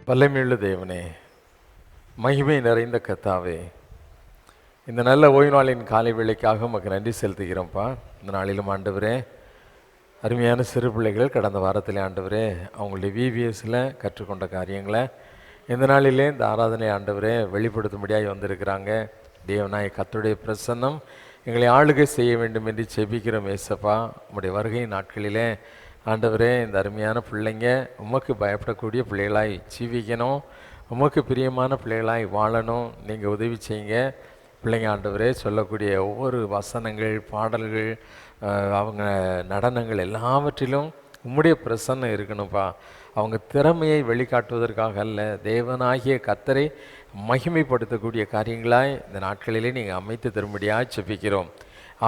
வல்லமையுள்ள தேவனே, மகிமை நிறைந்த கர்த்தாவே, இந்த நல்ல ஓய்வு நாளின் காலை வேளைக்காக உமக்கு நன்றி செலுத்துகிறோம்ப்பா. இந்த நாளிலும் ஆண்டவரே, அருமையான சிறு பிள்ளைகள் கடந்த வாரத்தில் ஆண்டவரே அவங்களுடைய விவிஎஸில் கற்றுக்கொண்ட காரியங்களை இந்த நாளிலே இந்த ஆராதனை ஆண்டவரே வெளிப்படுத்தும்படியாக வந்திருக்கிறாங்க. தேவனாய கர்த்தருடைய பிரசன்னம் எங்களை ஆளுகை செய்ய வேண்டும் என்று செபிக்கிறோம். ஏசப்பா, உம்முடைய வருகை நாட்களிலே ஆண்டவரே இந்த அருமையான பிள்ளைங்க உமக்கு பயப்படக்கூடிய பிள்ளைகளாய் ஜீவிக்கணும், உமக்கு பிரியமான பிள்ளைகளாய் வாழணும். நீங்கள் உதவி செய்யுங்க. பிள்ளைங்க ஆண்டவரே சொல்லக்கூடிய ஒவ்வொரு வசனங்கள், பாடல்கள், அவங்க நடனங்கள் எல்லாவற்றிலும் உம்முடைய பிரசன்னம் இருக்கணும்ப்பா. அவங்க திறமையை வெளிக்காட்டுவதற்காக அல்ல, தேவனாகிய கர்த்தரை மகிமைப்படுத்தக்கூடிய காரியங்களாய் இந்த நாட்களிலே நீங்கள் அமைத்து தரும்படியாக செபிக்கிறோம்.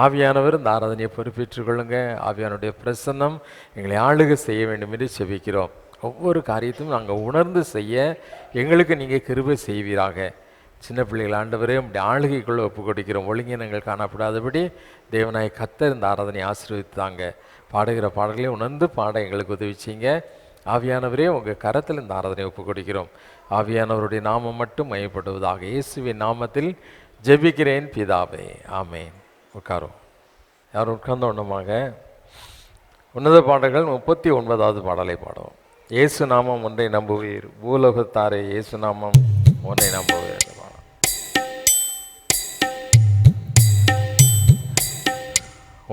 ஆவியானவர் இந்த ஆராதனையை பொறுப்பேற்றுக் கொள்ளுங்க. ஆவியானுடைய பிரசன்னம் எங்களை ஆளுகை செய்ய வேண்டும் என்று செபிக்கிறோம். ஒவ்வொரு காரியத்தையும் நாங்கள் உணர்ந்து செய்ய எங்களுக்கு நீங்கள் கிருபை செய்வீராக. சின்ன பிள்ளைகள் ஆண்டவரே உம்முடைய ஆளுகைக்குள்ளே ஒப்பு கொடுக்கிறோம். ஒழுங்கினங்கள் காணப்படாதபடி தேவனாய் கர்த்தர் இந்த ஆராதனை ஆசீர்வதித்தாங்க. பாடுகிற பாடல்களை உணர்ந்து பாட எங்களுக்கு உதவி செய்யுங்க. ஆவியானவரே உங்கள் கரத்தில் இந்த ஆராதனை ஒப்பு கொடுக்கிறோம். ஆவியானவருடைய நாமம் மட்டும் மையப்படுவதாக. இயேசுவின் நாமத்தில் ஜெபிக்கிறேன் பிதாவே, ஆமேன். உட்காரும். யாரும் உட்கார்ந்த ஒன்றுமாக உன்னத பாடல்கள் 39வது பாடலை பாடுவோம். இயேசு நாமம் ஒன்றை நம்புவீர், பூலோகத்தாரே இயேசு நாமம் ஒன்றை நம்புவீர்.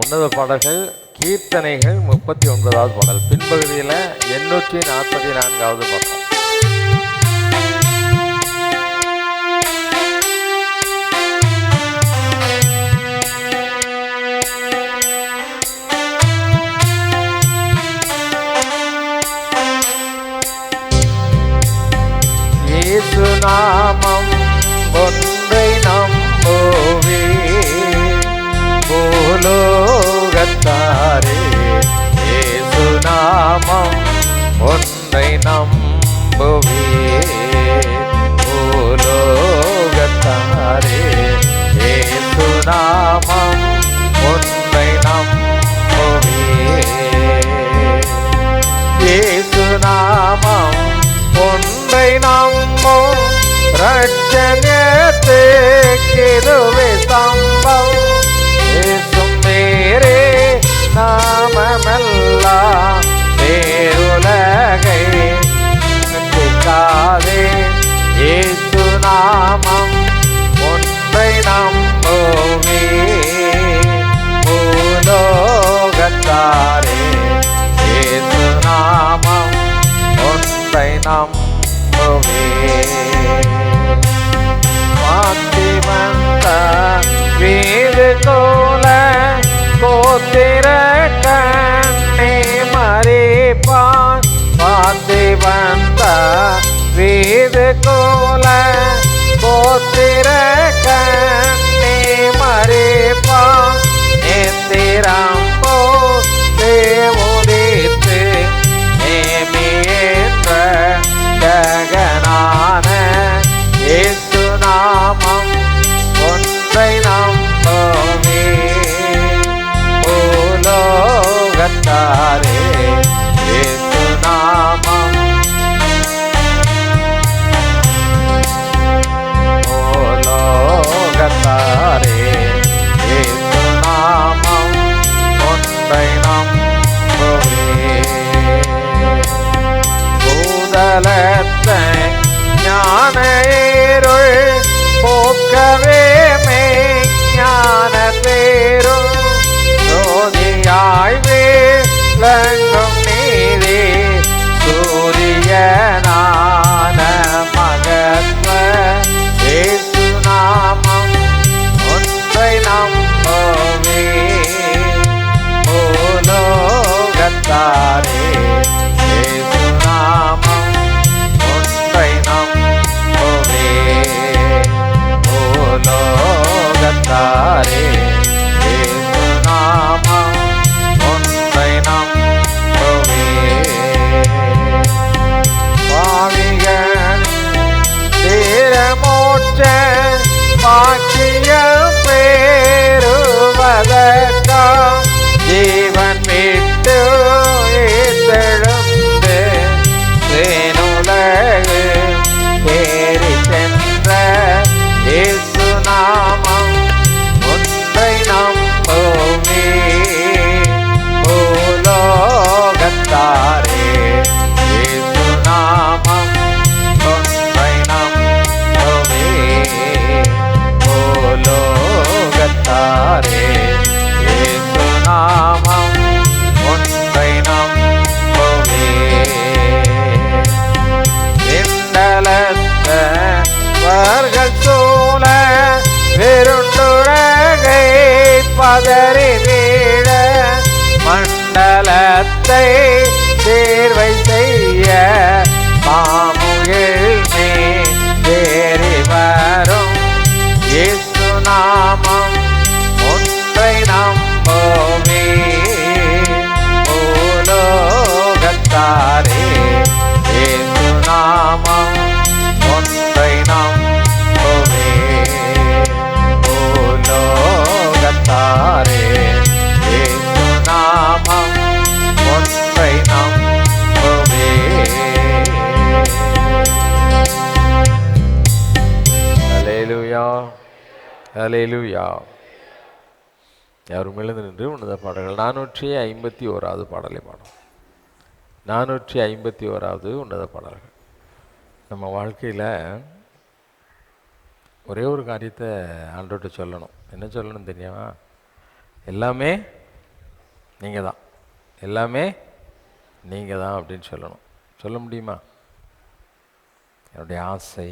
உன்னத பாடல்கள் கீர்த்தனைகள் 39வது பாடல், பின்பகுதியில் 844வது பக்கம். இயேசு நாமம் ஒன்றை நம்புவீர், பூலோகத்தாரே இயேசு நாமம் ஒன்றை நம்புவீர், பூலோகத்தாரே இயேசு நாமம் ஒன்றை நம்புவீர், இயேசு நாமம் ஒன்றை நம்பும் ரட்சணியத்துக்கிதுவே சம்பவம். இயேசும் வேறே நாமமெல்லாம் வேறுலகை காதே, இயேசு நாமம் ஒன்றை நம்புவே, பூலோகத்தாரே இயேசு நாமம் ஒன்றை நம்புவே. மாத்தி வந்த வீடு கோல கோத்திர கண்ணே மறைப்பான், மாத்தி வந்த வீடு கோல கோத்திர கண்ணே மறைப்பான், நேத்திரம் போதே உதித்து நேமியேற்ற ஜகனான இயேசு நாமம் ஒன்றை நம்புவே, பூலோகத்தாரே இயேசு நாமம், பூலோகத்தாரே இயேசு நாமம் ஒன்றை நம்புவே. பூதலத்தை ஞான இருள் போக்கவே மெய்ஞான பேரும் ஜோதியாய் விளங்கும் நீரே, சூரியனான மகத்வ இயேசு நாமம் ஒன்றை நம்புவே, பூலோகத்தாரே இயேசு நாமம் ஒன்றை நம்புவே, பூலோகத்தாரே பதறி வீழ மண்டலத்தை தேர்வை செய்ய சாமுவேல் மேறி வரும் இயேசு நாமம் ஒன்றை நம்புவே பூலோகத்தாரே இயேசு நாமம் ஒன்றை நம்புவே பூலோகத்தாரே இயேசு நாமம் ஒன்றை நம்புவே. ஹல்லேலூயா ஹல்லேலூயா. யாரும் எழுந்து நின்று உன்னத பாடல்கள் 451வது பாடலை பாடும். 451வது உன்னத பாடல்கள். நம்ம வாழ்க்கையில் ஒரே ஒரு காரியத்தை ஆண்டவர்கிட்ட சொல்லணும். என்ன சொல்லணும் தெரியுமா? எல்லாமே நீங்கள் தான், எல்லாமே நீங்கள் தான் அப்படின்னு சொல்லணும். சொல்ல முடியுமா? என்னுடைய ஆசை,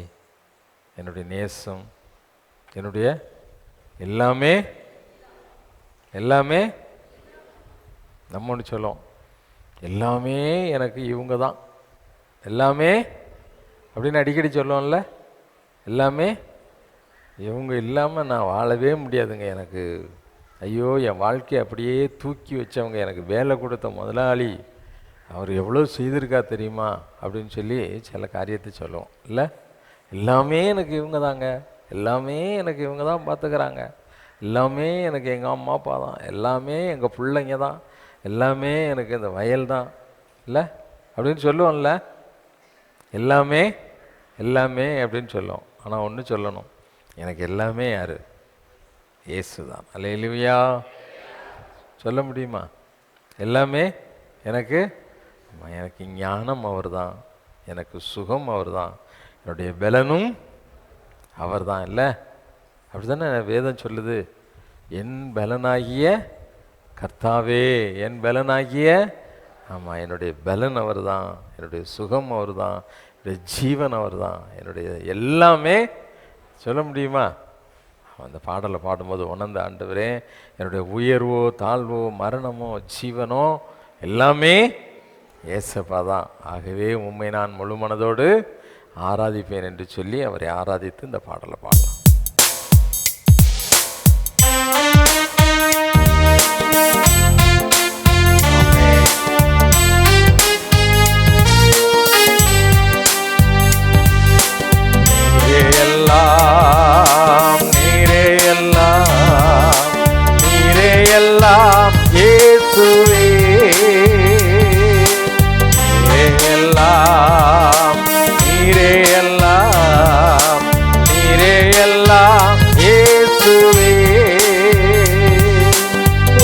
என்னுடைய நேசம், என்னுடைய எல்லாமே எல்லாமே நம்ம ஒன்று சொல்லுவோம், எல்லாமே எனக்கு இவங்க தான், எல்லாமே அப்படின்னு அடிக்கடி சொல்லுவோம்ல. எல்லாமே இவங்க இல்லாமல் நான் வாழவே முடியாதுங்க. எனக்கு ஐயோ, என் வாழ்க்கையை அப்படியே தூக்கி வச்சவங்க, எனக்கு வேலை கொடுத்த முதலாளி, அவர் எவ்வளோ செய்திருக்கா தெரியுமா அப்படின்னு சொல்லி சில காரியத்தை சொல்லுவோம் இல்லை. எல்லாமே எனக்கு இவங்க தாங்க, எல்லாமே எனக்கு இவங்க தான் பார்த்துக்கிறாங்க, எல்லாமே எனக்கு எங்கள் அம்மா அப்பா தான், எல்லாமே எங்கள் பிள்ளைங்க தான், எல்லாமே எனக்கு இந்த வயல் தான் இல்லை அப்படின்னு சொல்லுவோம்ல. எல்லாமே எல்லாமே அப்படின்னு சொல்லுவோம். ஆனால் ஒன்று சொல்லணும், எனக்கு எல்லாமே யார்? இயேசு தான். அல்லேலூயா. சொல்ல முடியுமா? எல்லாமே எனக்கு எனக்கு ஞானம் அவர் தான், எனக்கு சுகம் அவர் தான், என்னுடைய பலனும் அவர் தான் இல்லை. அப்படி தானே வேதம் சொல்லுது. என் பலனாகிய கர்த்தாவே, என் பலனாகிய, ஆமாம், என்னுடைய பலன் அவர் தான், என்னுடைய சுகம் அவர் தான், என்னுடைய ஜீவன் அவர் தான், என்னுடைய எல்லாமே. சொல்ல முடியுமா? அந்த பாடலை பாடும்போது உணர்ந்த ஆண்டவரே, என்னுடைய உயர்வோ தாழ்வோ மரணமோ ஜீவனோ எல்லாமே ஏசப்பா தான். ஆகவே உம்மை நான் முழு மனதோடு ஆராதிப்பேன் என்று சொல்லி அவரை ஆராதித்து இந்த பாடலை பாடலாம். நீரே எல்லாம் இயேசுவே, நீரே எல்லாம் இயேசுவே.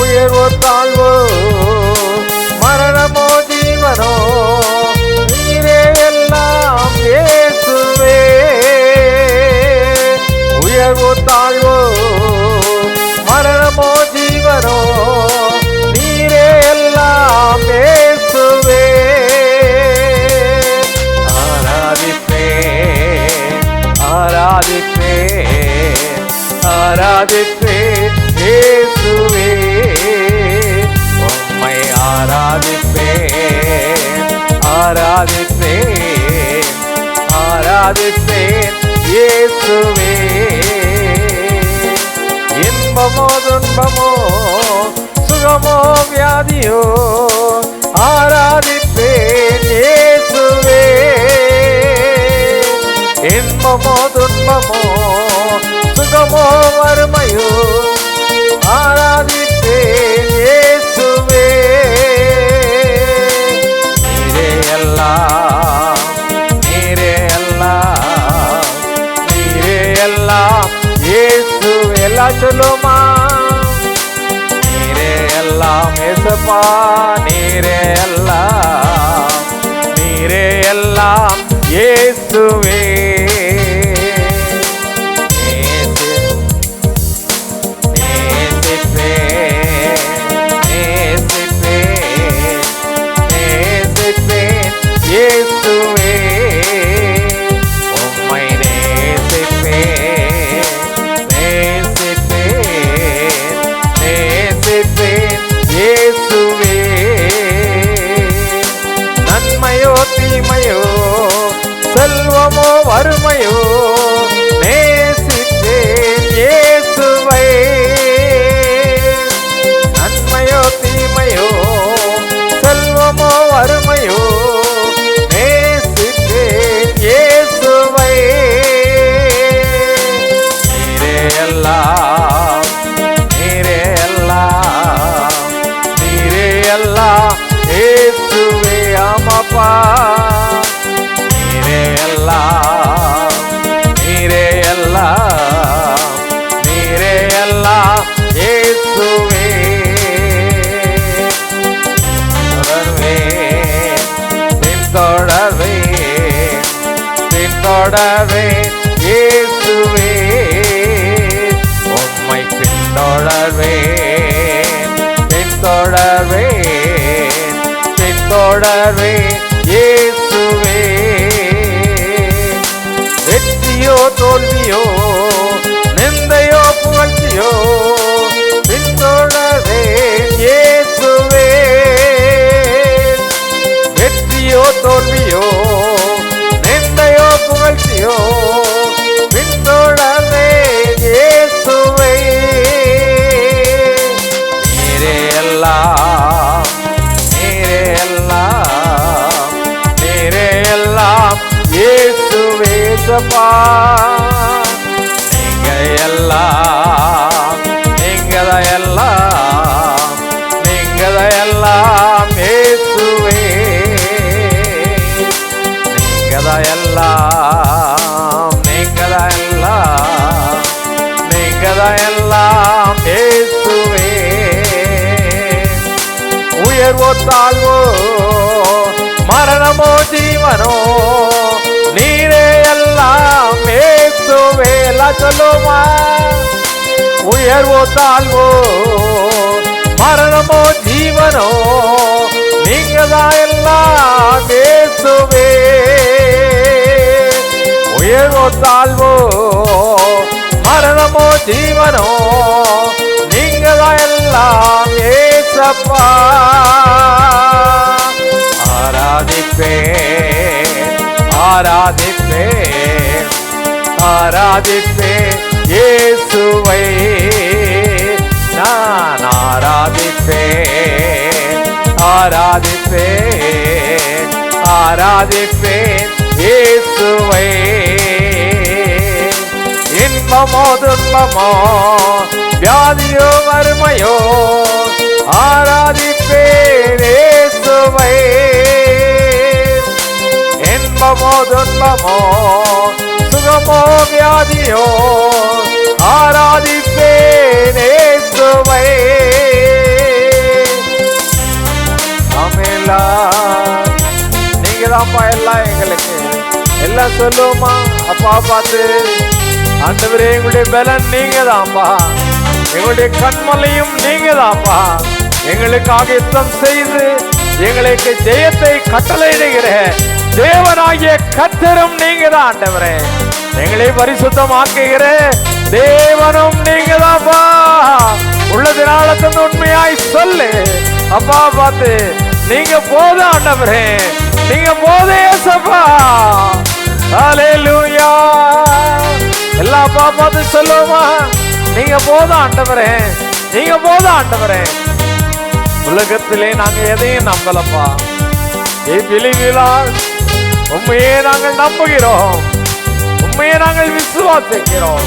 உயர்வோ தாழ்வோ மரணமோ ஜீவனோ நீரே எல்லாம் இயேசுவே. உயர்வோ தாழ்வோ மரணமோ ஜீவனோ நீரே எல்லாம் இயேசுவே. ஆராதிப்பேன் இயேசுவே, உம்மை ஆராதிப்பேன் இயேசுவே. இன்பமோ துன்பமோ சுகமோ வியாதியோ ஆராதிப்பேன் இயேசுவே. இன்பமோ துன்பமோ சுகமோ வறுமையோ ஆராதிப்பேன் இயேசுவே. நீரே எல்லாம் இயேசுவே. எல்லாம் சொல்லுமா? நீரே எல்லாம் ஏசப்பா, நீரே எல்லாம் இயேசுவே. இயேசுவே, உம்மை நேசிப்பேன் தீமையோ செல்வமோ வறுமையோ நேசித்தேன் இயேசுவை. நன்மையோ தீமையோ செல்வமோ வறுமையோ நேசித்தேன் இயேசுவை. நீரே எல்லாம், நீரே எல்லாம், நீரே எல்லாம் இயேசுவே. ஆமாப்பா நீரே எல்லாம், நீரே எல்லாம், நீரே எல்லாம் இயேசுவே. தொடர்வேன், பின்தொடர்வேன், பின்தொடர்வேன் இயேசுவே. உம்மை பின்தொடர்வேன், பின்தொடர்வேன், பின்தொடர்வேன் இயேசுவே. வெற்றியோ தோல்வியோ நிந்தையோ புகழ்ச்சியோ பின்தொடர்வேன் இயேசுவே. வெற்றியோ தோல்வியோ நிந்தையோ புகழ்ச்சியோ பின்தொடர்வேன் இயேசுவை. நீரே எல்லாம், நீரே எல்லாம், நீரே எல்லாம் இயேசுவே. சப்பா நீங்க எல்லாம், நீங்க எல்லாம், நீங்க எல்லாம் இயேசுவே. நீங்க எல்லாம், நீங்க எல்லாம், நீங்க எல்லாம் இயேசுவே. உயர்வோ தாழ்வோ மரணமோ ஜீவனோ நீரே எல்லாம் இயேசுவே. எல்லாம் சொல்லுமா. உயர்வோ தாழ்வோ மரணமோ ஜீவனோ நீங்கதான் எல்லாம் இயேசுவே. உயர்வோ தாழ்வோ மரணமோ ஜீவனோ நீங்கதான் எல்லாம் இயேசப்பா. ஆராதிப்பேன், ஆராதிப்பேன், ஆராதிப்பேன் இயேசுவை. நான் ஆராதிப்பேன், ஆராதிப்பேன், ஆராதிப்பேன் இயேசுவை. இன்பமோ துன்பமோ வியாதியோ வறுமையோ ஆராதிப்பேன் இயேசுவை. இன்பமோ துன்பமோ சுகமோ வியாதியோ ஆராதிப்பேன் இயேசுவை. ஆமெல்லா நீங்க தான்ப்பா எல்லாம் எங்களுக்கு. எல்லாம் சொல்லுவோமா அப்பா பார்த்து, ஆண்டவரே எங்களுடைய பலன் நீங்க தான்ப்பா, எங்களுடைய கண்மலையும் நீங்க தான்ப்பா. எங்களுக்காக யுத்தம் செய்து எங்களுக்கு ஜெயத்தை கட்டளையிடுகிற தேவனாகிய கர்த்தரும் நீங்க தான் ஆண்டவரே. எங்களை பரிசுத்தமாக்குகிற தேவனும் நீங்க தான்ப்பா. உள்ளதினால தந்து உண்மையாய் சொல்லு அப்பா பார்த்து, நீங்க போதும் ஆண்டவரே, நீங்க போதும் இயேசுப்பா. ஹல்லேலூயா. எல்லா அப்பா பார்த்து சொல்லுவோமா, நீங்க போதும் ஆண்டவரே, நீங்க போதும் ஆண்டவரே. உலகத்திலே நாங்க எதையும் நம்பலப்பா. உண்மையே நாங்கள் நம்புகிறோம், உண்மையை நாங்கள் விசுவாசிக்கிறோம்.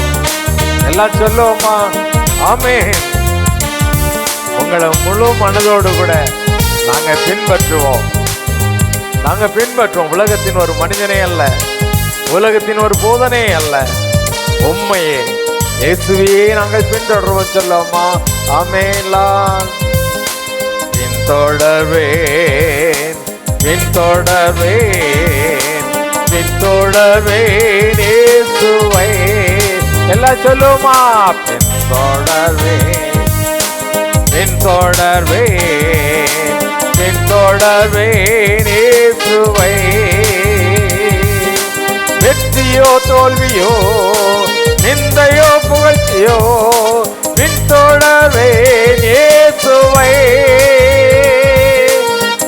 எல்லாம் சொல்லுவோமா. ஆமென். உங்களை முழு மனதோடு கூட நாங்க பின்பற்றுவோம், நாங்க பின்பற்றுவோம். உலகத்தின் ஒரு மனிதனே அல்ல, உலகத்தின் ஒரு போதனை அல்ல, உண்மையே இயேசுவையே நாங்கள் பின்தொடர்வோம். சொல்லுவோமா. ஆமென். பின்தொடர்வேன், பின்தொடர்வேன், பின்தொடர்வேன் இயேசுவை. எல்லாம் சொல்லுமா. பின்தொடர்வேன், பின்தொடர்வேன், பின்தொடர்வேன் இயேசுவை. வெற்றியோ தோல்வியோ நிந்தையோ புகழ்ச்சியோ பின்தொடர்வேன் இயேசுவை.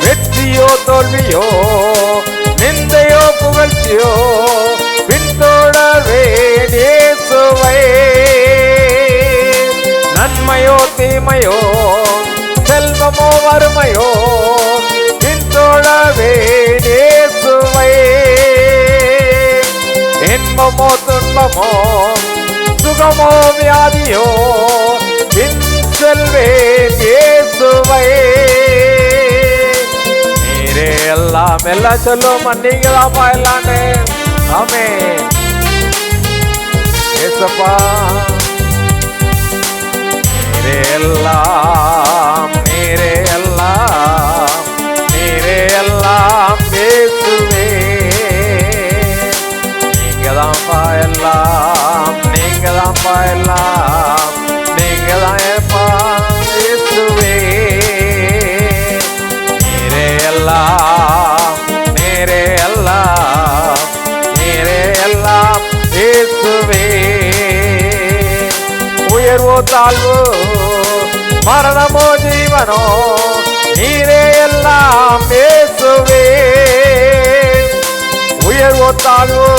வெற்றியோ தோல்வியோ நிந்தையோ தீமையோ செல்வமோ வறுமையோ பின்தொழவே இயேசுவை. இன்பமோ துன்பமோ சுகமோ வியாதியோ பின் செல்வேன் இயேசுவை. நீரே எல்லாம் எல்லாம் சொல்லும் நீங்க தான்ப்பா எல்லாமே. ஆமென் ஏசப்பா. நீரே எல்லாம் நீரே எல்லாம் நீரே எல்லாம் இயேசுவே. நீங்க தான்ப்பா எல்லாம் நீங்க தான்ப்பா எல்லாம் நீங்க தான் இயேசுவே. நீரே எல்லாம் நீரே எல்லாம் நீரே எல்லாம் இயேசுவே. உயர்வோ தாழ்வோ மரணமோ ஜீவனோ நீரே எல்லாம் இயேசுவே. உயர்வோ தாழ்வோ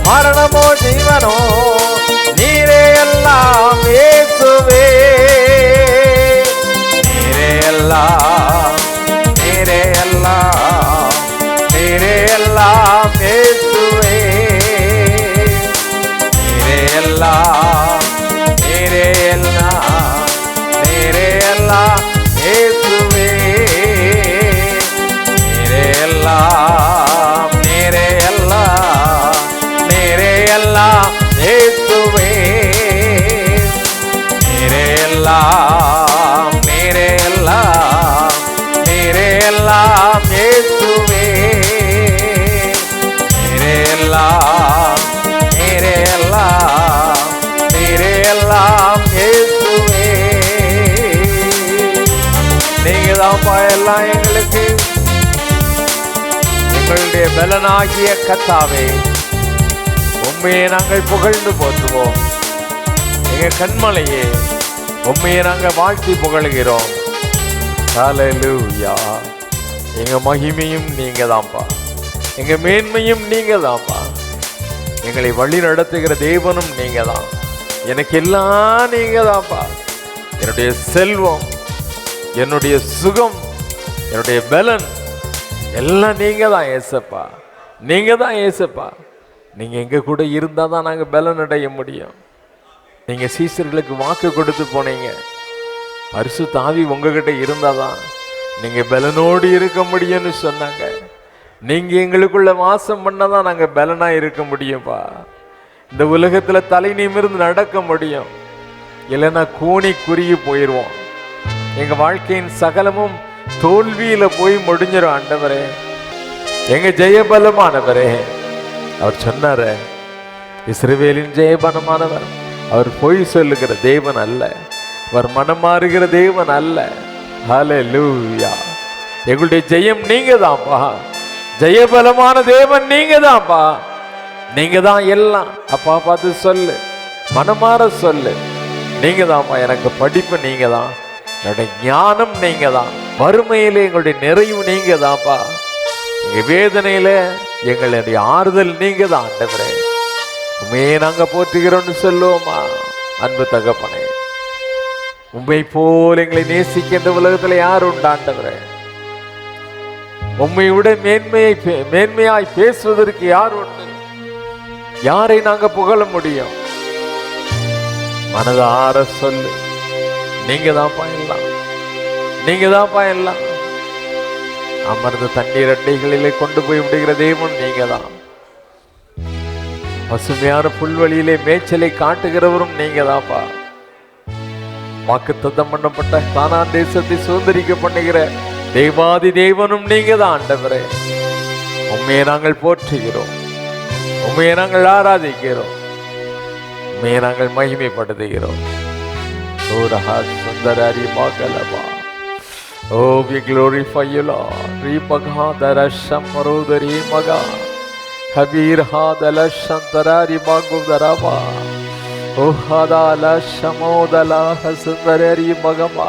மரணமோ ஜீவனோ நீரே எல்லாம் இயேசுவே. நீரே எல்லாம் நீரே எல்லாம் நீரே எல்லாம் இயேசுவே. நீரே எல்லாம் நீரே எல்லாம் நீரே எல்லாம் இயேசுவே. நீரே எல்லாம் நீரே எல்லாம் நீரே எல்லாம் இயேசுவே. நீரே எல்லாம் நீரே எல்லாம் நீரே எல்லாம் இயேசுவே. நீரே எல்லாம் நீரே எல்லாம் நீரே எல்லாம் இயேசுவே. நீங்க தான்ப்பா எல்லாம் எங்களுக்கு. எங்களுடைய பலனாகிய கர்த்தாவே உம்மையை நாங்கள் புகழ்ந்து போற்றுவோம். எங்க கண்மலையே உம்மையை நாங்கள் வாழ்த்தி புகழ்கிறோம். ஹல்லேலூயா. எங்க மகிமையும் நீங்க தான்ப்பா, எங்க மேன்மையும் நீங்க தான்ப்பா. எங்களை வழி நடத்துகிற தேவனும் நீங்க தான். எனக்கு எல்லாம் நீங்க தான்ப்பா. என்னுடைய செல்வம், என்னுடைய சுகம், என்னுடைய பலன் எல்லாம் நீங்க தான் ஏசப்பா. நீங்க தான் ஏசப்பா. நீங்க எங்க கூட இருந்தா தான் நாங்க பலன் அடைய முடியும். நீங்க சீசர்களுக்கு வாக்கு கொடுத்து போனீங்க. பரிசுத்த ஆவி உங்ககிட்ட இருந்தாதான் நீங்க பலனோடு இருக்க முடியும்னு சொன்னாங்க. நீங்க எங்களுக்குள்ள வாசம் பண்ணாதான் நாங்க பலனா இருக்க முடியும்பா. இந்த உலகத்துல தலை நிமிர்ந்து நடக்க முடியும், இல்லைன்னா கூனி குறுகி போயிடுவோம். எங்க வாழ்க்கையின் சகலமும் தோல்வியில போய் முடிஞ்சிடும். ஆண்டவரே, எங்க ஜெயபலமானவரே. அவர் சொன்னாரு, இஸ்ரவேலின் ஜெயபலமானவர். அவர் பொய் சொல்லுகிற தேவன் அல்ல, அவர் மனம் மாறுகிற தேவன் அல்ல. ஹல்லேலூயா. எங்களுடைய ஜெயம் நீங்க தான்ப்பா. ஜெயபலமான தேவன் நீங்க தான்ப்பா. நீங்க தான் எல்லாம். அப்பா பார்த்து சொல்லு, மனமாற சொல்லு. நீங்க தான்ப்பா எனக்கு படிப்பு, நீங்க தான் என்னுடைய ஞானம், நீங்க தான் வறுமையில எங்களுடைய நிறைவு, நீங்க தான்ப்பா. எங்க வேதனையில எங்களுடைய ஆறுதல் நீங்க தான். ஆண்டவரே, உண்மையை நாங்க போற்றுகிறோம்னு சொல்லுவோமா? அன்பு தகப்பனே, உண்மை போல் எங்களை நேசிக்க இந்த உலகத்துல யார் உண்டு? ஆண்டவரே, உண்மையுட மேன்மையாய் பேசுவதற்கு யார் உண்டு? யாரை நாங்க புகழ முடியும்? மனதார சொல்லு, நீங்க தான் பயன்லாம், நீங்க தான் பயன்லாம். அமர்ந்த தண்ணீர் அட்டைகளிலே கொண்டு போய் விடுகிற தேவன் நீங்க தான். பசுமையான புல்வெளியிலே மேய்ச்சலை காட்டுகிறவரும் நீங்க தான்ப்பா. வாக்குத்தத்தம் பண்ணப்பட்ட கானான் தேசத்தை சுதந்திரிக்க பண்ணுகிற தேவாதி தேவனும் நீங்க தான். ஆண்டவரே, உண்மையை நாங்கள் போற்றுகிறோம், உண்மையை நாங்கள் ஆராதிக்கிறோம், உண்மையை நாங்கள் மகிமைப்படுத்துகிறோம். சுந்தராரி மகளபா. Oh, we glorify you, Lord. Ripagha darasham marodari maga. Habir hadala shantarari magudaraba. Oh, hadala shamodala hasundarari magama.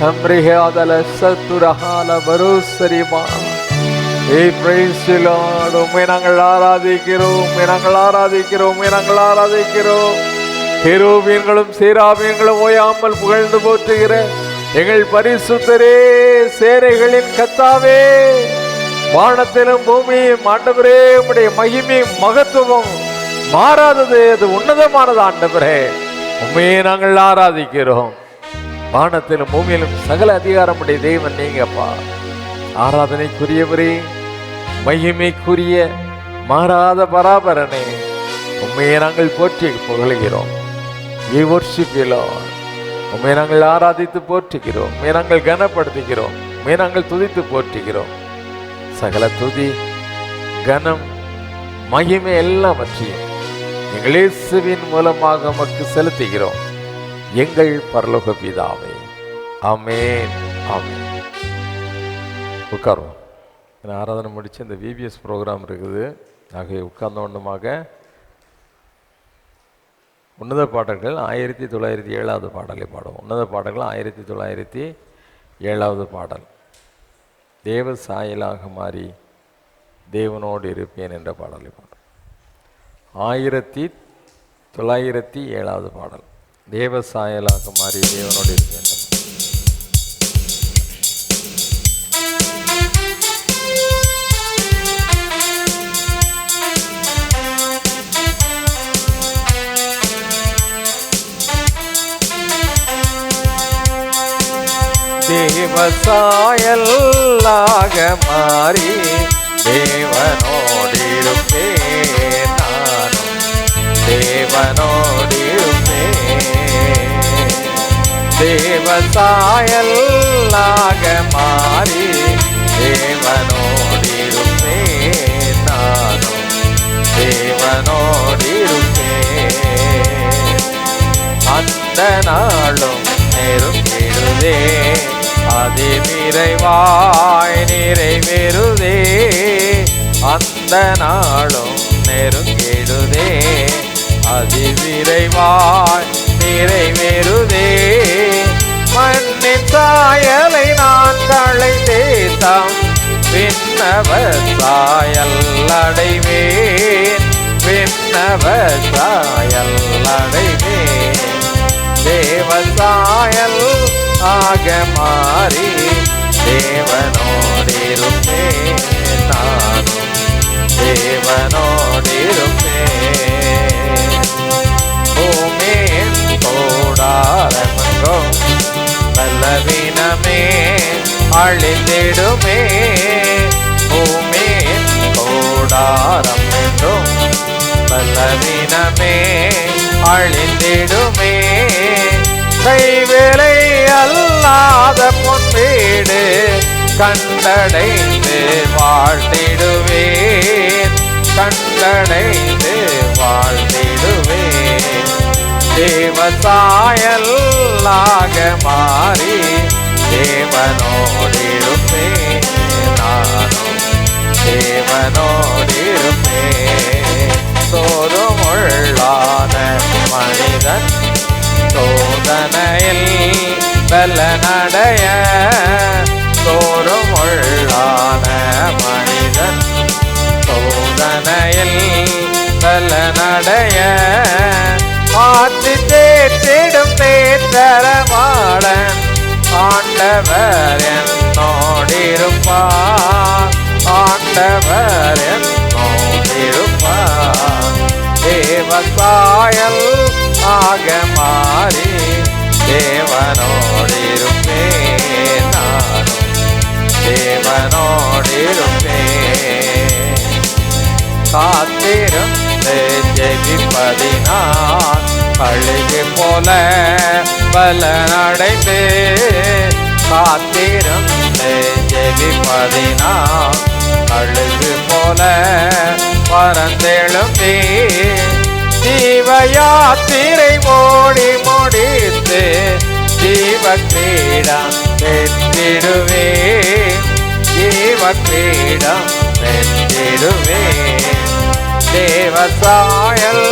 Hamrihe adala saturahala barusarima. Hey, praise you, Lord. உம்மை நாங்கள் ஆராதிக்கிறோம், உம்மை நாங்கள் ஆராதிக்கிறோம், உம்மை நாங்கள் ஆராதிக்கிறோம். கேருபீன்களும் சேராபீன்களும் ஓயாமல் புகழ்ந்து போற்றுகிற எங்கள் பரிசுத்தரே, சேனைகளின் கர்த்தாவே, வானத்திலும் பூமியும் ஆண்டவரே, உம்முடைய மகிமை மகத்துவம் மாறாதது, அது உன்னதமானது ஆண்டவரே. உண்மையை நாங்கள் ஆராதிக்கிறோம். வானத்திலும் பூமியிலும் சகல அதிகாரமுடைய தெய்வன் நீங்கப்பா. ஆராதனைக்குரியவரே, மகிமைக்குரிய மாறாத பராபரனே, உண்மையை நாங்கள் போற்றி புகழுகிறோம். We worship you, Lord. உண்மையை நாங்கள் ஆராதித்து போற்றுகிறோம். உண்மையை நாங்கள் கனப்படுத்துகிறோம். உண்மையை நாங்கள் துதித்து போற்றுகிறோம். சகல துதி, கனம், மகிமை எல்லாவற்றையும் எங்கள் இயேசுவின் மூலமாக உமக்கு செலுத்துகிறோம், எங்கள் பரலோக பிதாவே. ஆமென், ஆமென். உட்காருவோம். ஆராதனை முடிச்சு இந்த விபிஎஸ் ப்ரோக்ராம் இருக்குது. ஆகவே உட்கார்ந்த ஒன்றுமாக உன்னத பாடல்கள் 1907 பாடலை பாடுவோம். உன்னத பாடல்கள் 1907 பாடல். தேவ சாயலாக மாறி தேவனோடு இருப்பேன் என்ற பாடலை பாடும். 1907 பாடல். தேவ சாயலாக மாறி தேவனோடு இருப்பேன். தேவசாயலாக மாறி தேவனோடிருப்பேன், நானும் தேவனோடிருப்பேன். தேவசாயலாக மாறி தேவனோடிருப்பேன், நானும் தேவனோடிருப்பேன். அந்த நாளும் நெருங்கிடுதே, அதிவிரைவாய் நிறைவேறுதே. அந்த நாளும் நெருங்கிடுதே, அதிவிரைவாய் நிறைவேறுதே. மண்ணின் சாயலை நான் களைந்தேத்தாம், விண்ணவர் சாயல் அடைவேன், விண்ணவர் சாயல் அடைவேன். தேவசாயல் ஆக மாறி தேவனோடிருப்பேன், நானும் தேவனோடிருப்பேன். பூமியின் கூடாரமெங்கும் பலவீனமே அழிந்திடுமே, பூமியின் கூடாரம் என்றும் பலவீனமே அழிந்திடுமே. கைவேலை அல்லாத பொன் வீடு கண்டடைந்து வாழ்ந்திடுவேன், கண்டடைந்து வாழ்ந்திடுவேன். தேவசாயலாக மாறி தேவனோடிருப்பேன், நானும் தேவனோடிருப்பேன். சோதமுள்ளான மனிதன் சோதனையில் பலனடைய, சோறுமுள்ளான மனிதன் சோதனையில் பலனடைய. ஆற்றி தேற்றிடும் தேற்றரமாளன் ஆண்டவர் என்னோடிருப்பார், ஆண்டவர் என்னோடிருப்பார். தேவசாயல் ஆக மாறி தேவனோடிருப்பேன், நானும் தேவனோடிருப்பேன். காத்திருந்து ஜெபிப்பதினால் கழுகு போல பலனடைந்து, காத்திருந்து ஜெபிப்பதினால் கழுகு போல பறந்தெழும்பி ஜீவ யாத்திரை ஓடி முடித்து ஜீவ கிரீடம் பெற்றிடுவேன், ஜீவ கிரீடம் பெற்றிடுவேன். தேவசாயல்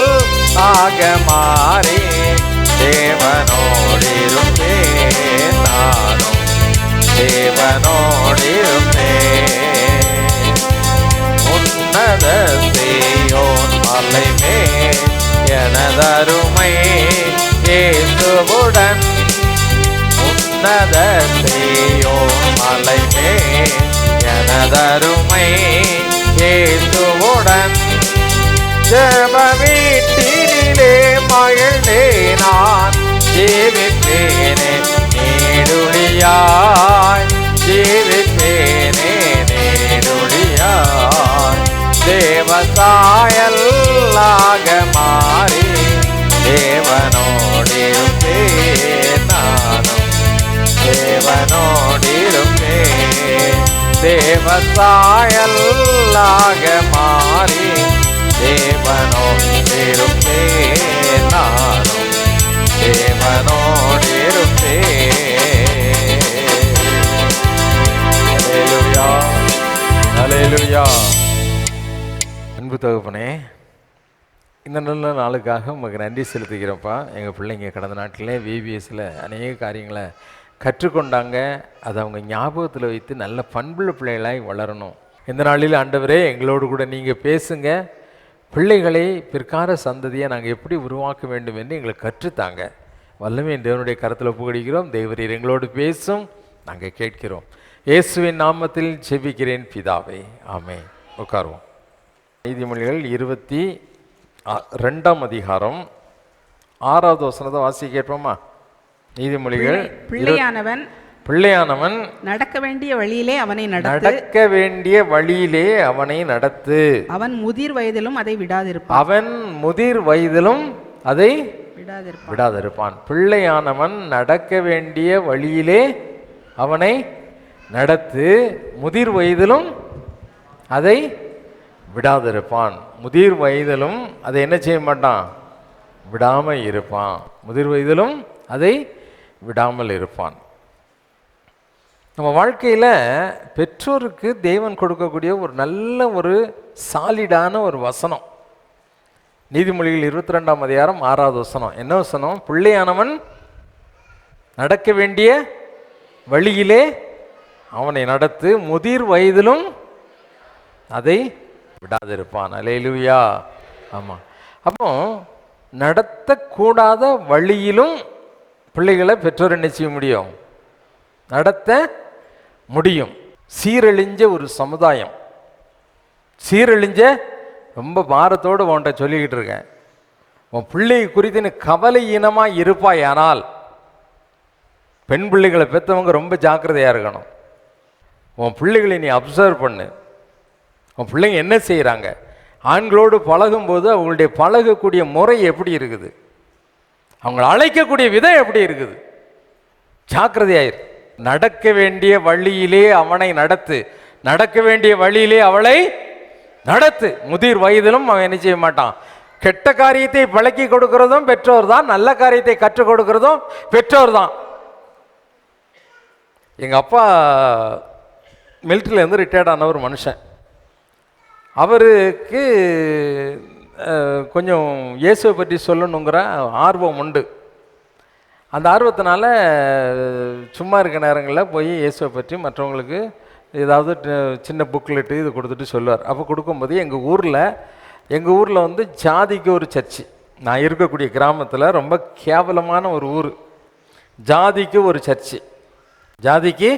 ஆக மாறி தேவனோடிருப்பேன், நானும் தேவனோடிருப்பேன். உன்னத சீயோன் மலை மேல் எனதருமை எனதருமை இயேசுவுடன் ஜெப வீட்டினிலே மகிழ்ந்தே நான் ஜீவிப்பேனே நீடுழியாய், ஜீவிப்பேனே நீடுழியாய். தேவசாயல்லாக மாறி தேவனோடிருப்பேன் நானும், தேவனோடிருப்பேன். தேவசாயல்லாக மாறி தேவனோடிருப்பேன் நானும், தேவனோடிருப்பேன். ஹல்லேலூயா, ஹல்லேலூயா. அன்பு தகப்பனே, இந்த நல்ல நாளுக்காக உங்களுக்கு நன்றி செலுத்துகிறப்பா. எங்கள் பிள்ளைங்க கடந்த நாட்டில் விபிஎஸ்சில் அநேக காரியங்களை கற்றுக்கொண்டாங்க. அதை அவங்க ஞாபகத்தில் வைத்து நல்ல பண்புள்ள பிள்ளைகளாய் வளரணும். இந்த நாளில் ஆண்டவரே எங்களோடு கூட நீங்கள் பேசுங்க. பிள்ளைகளை பிற்கால சந்ததியை நாங்கள் எப்படி உருவாக்க வேண்டும் என்று எங்களுக்கு கற்றுத்தாங்க. வல்லமே தேவனுடைய கருத்தில் ஒப்புக்கொடுக்கிறோம். தேவரீர் எங்களோடு பேசும், நாங்கள் கேட்கிறோம். இயேசுவின் நாமத்தில் ஜெபிக்கிறேன் பிதாவே, ஆமென். உட்காருவோம். நீதிமொழிகள் 22ஆம் அதிகாரம் 6வது வசனத்தை வாசிக்க கேட்போமா? நீதிமொழிகள், பிள்ளையானவன் நடக்க வேண்டிய வழியிலே அவனை நடத்து, அவன் முதிர் வயதிலும் அதை விடாதிருப்பான். பிள்ளையானவன் நடக்க வேண்டிய வழியிலே அவனை நடத்து, முதிர் வயதிலும் அதை விடாதிருப்பான். முதிர் வயதிலும் அதை என்ன செய்ய மாட்டான்? விடாமல் இருப்பான். முதிர் வயதிலும் அதை விடாமல் இருப்பான். நம்ம வாழ்க்கையில் பெற்றோருக்கு தேவன் கொடுக்கக்கூடிய ஒரு நல்ல ஒரு சாலிடான ஒரு வசனம். நீதிமொழிகள் 22ஆம் அதிகாரம் 6வது வசனம். என்ன வசனம்? பிள்ளையானவன் நடக்க வேண்டிய வழியிலே அவனை நடத்து, முதிர் வயதிலும் அதை விடாதிருப்பான். அல்லேலூயா. ஆமாம். அப்போ நடத்தக்கூடாத வழியிலும் பிள்ளைகளை பெற்றோர் என்ன செய்ய முடியும்? நடத்த முடியும். சீரழிஞ்ச ஒரு சமுதாயம், சீரழிஞ்ச ரொம்ப பாரத்தோடு உன்கிட்ட சொல்லிக்கிட்டு இருக்கேன். உன் பிள்ளை குறித்து நீ கவலை இனமாக இருப்பாய். ஆனால் பெண் பிள்ளைகளை பெற்றவங்க ரொம்ப ஜாக்கிரதையாக இருக்கணும். உன் பிள்ளைகளை நீ அப்சர்வ் பண்ணு. உன் பிள்ளைங்க என்ன செய்கிறாங்க? ஆண்களோடு பழகும்போது அவங்களுடைய பழகக்கூடிய முறை எப்படி இருக்குது? அவங்களை அழைக்கக்கூடிய விதம் எப்படி இருக்குது? ஜாக்கிரதையாயிரு. நடக்க வேண்டிய வழியிலே அவனை நடத்து, நடக்க வேண்டிய வழியிலே அவளை நடத்து. முதிர் வயதிலும் அவன் என்ன செய்ய மாட்டான்? கெட்ட காரியத்தை பழக்கி கொடுக்கிறதும் பெற்றோர் தான், நல்ல காரியத்தை கற்றுக் கொடுக்கிறதும் பெற்றோர் தான். எங்கள் அப்பா மிலிட்ரியிலேருந்து ரிட்டையர்ட் ஆன ஒரு மனுஷன். அவருக்கு கொஞ்சம் இயேசுவை பற்றி சொல்லணுங்கிற ஆர்வம் உண்டு. அந்த ஆர்வத்தினால சும்மா இருக்க நேரங்களில் போய் இயேசுவை பற்றி மற்றவங்களுக்கு ஏதாவது சின்ன புக்லெட்டு இது கொடுத்துட்டு சொல்லுவார். அப்போ கொடுக்கும்போது எங்கள் ஊரில் வந்து ஜாதிக்கு ஒரு சர்ச்சு, நான் இருக்கக்கூடிய கிராமத்தில் ரொம்ப கேவலமான ஒரு ஊர், ஜாதிக்கு ஒரு சர்ச்சு, ஜாதிக்கு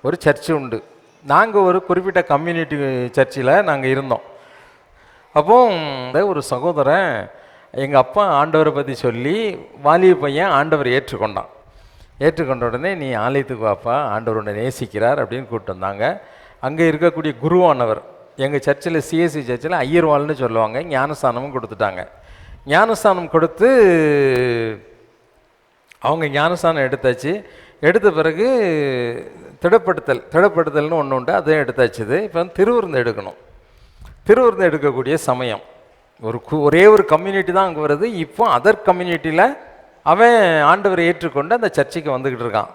ஒரு சர்ச்சு உண்டு. நாங்கள் ஒரு குறிப்பிட்ட கம்யூனிட்டி சர்ச்சில் நாங்கள் இருந்தோம். அப்போ ஒரு சகோதரன் எங்கள் அப்பா ஆண்டவரை பற்றி சொல்லி வாலிப பையன் ஆண்டவரை ஏற்றுக்கொண்டான். ஏற்றுக்கொண்ட உடனே நீ ஆலயத்துக்கு வாப்பா, ஆண்டவர் உன்னை நேசிக்கிறார் அப்படின்னு கூப்பிட்டு வந்தாங்க. அங்கே இருக்கக்கூடிய குருவானவர் எங்கள் சர்ச்சில் சிஎஸ்சி சர்ச்சில் ஐயர்வாள்னு சொல்லுவாங்க, ஞானஸ்தானமும் கொடுத்துட்டாங்க. ஞானஸ்தானம் கொடுத்து அவங்க ஞானஸ்தானம் எடுத்தாச்சு. எடுத்த பிறகு திடப்படுத்தல்னு ஒன்று உண்டு, அதையும் எடுத்தாச்சுது. இப்போ திருவிருந்து எடுக்கணும். திருவிருந்து எடுக்கக்கூடிய சமயம் ஒரே ஒரு கம்யூனிட்டி தான் அங்கே வருது. இப்போ அதர் கம்யூனிட்டியில் அவன் ஆண்டவரை ஏற்றுக்கொண்டு அந்த சர்ச்சைக்கு வந்துக்கிட்டு இருக்கான்.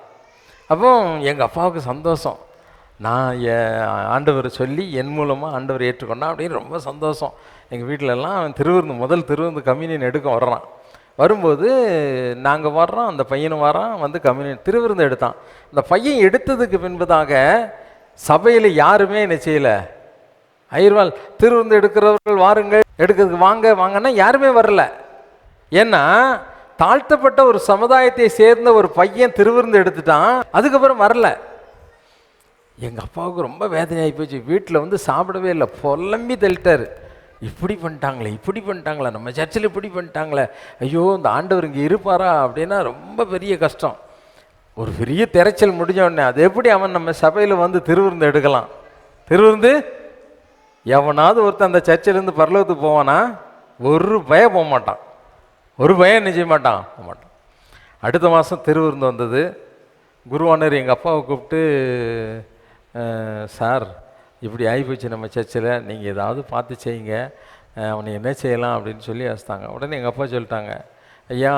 அப்போ எங்கள் அப்பாவுக்கு சந்தோஷம், நான் ஆண்டவரை சொல்லி என் மூலமாக ஆண்டவரை ஏற்றுக்கொண்டான் அப்படின்னு ரொம்ப சந்தோஷம். எங்கள் வீட்டிலலாம் அவன் முதல் திருவிருந்து கம்யூனியன் எடுக்க வர்றான். வரும்போது நாங்கள் வர்றோம், அந்த பையனும் வரான், வந்து கம்யூனியன் திருவிருந்து எடுத்தான். அந்த பையன் எடுத்ததுக்கு பின்பதாக சபையில் யாருமே என்ன செய்யலை, ஐயர்வாள் திருவிருந்து எடுக்கிறவர்கள் வாருங்கள், எடுக்கிறதுக்கு வாங்கன்னா யாருமே வரல. ஏன்னா தாழ்த்தப்பட்ட ஒரு சமுதாயத்தை சேர்ந்த ஒரு பையன் திருவிருந்து எடுத்துட்டான், அதுக்கப்புறம் வரல. எங்கள் அப்பாவுக்கு ரொம்ப வேதனையாகி போச்சு. வீட்டில் வந்து சாப்பிடவே இல்லை, புலம்பி தள்ளிட்டார். இப்படி பண்ணிட்டாங்களே, நம்ம சர்ச்சில் இப்படி பண்ணிட்டாங்களே, ஐயோ இந்த ஆண்டவர் இங்கே இருப்பாரா அப்படின்னா ரொம்ப பெரிய கஷ்டம். ஒரு பெரிய திரைச்சல் முடிஞ்ச உடனே அது எப்படி அவன் நம்ம சபையில் வந்து திருவிருந்து எடுக்கலாம்? திருவிருந்து எவனாவது ஒருத்தன் அந்த சர்ச்சிலேருந்து பரலோகத்துக்கு போவானா? ஒரு பயம் போக மாட்டான், ஒரு பயம் நிச்சய மாட்டான், போக மாட்டான். அடுத்த மாதம் திருவிருந்து வந்தது. குருவானர் எங்கள் அப்பாவை கூப்பிட்டு, சார் இப்படி ஆகிப்போச்சு நம்ம சர்ச்சில், நீங்கள் ஏதாவது பார்த்து செய்யுங்க, அவனை என்ன செய்யலாம் அப்படின்னு சொல்லி வச்சுட்டாங்க. உடனே எங்கள் அப்பா சொல்லிட்டாங்க, ஐயா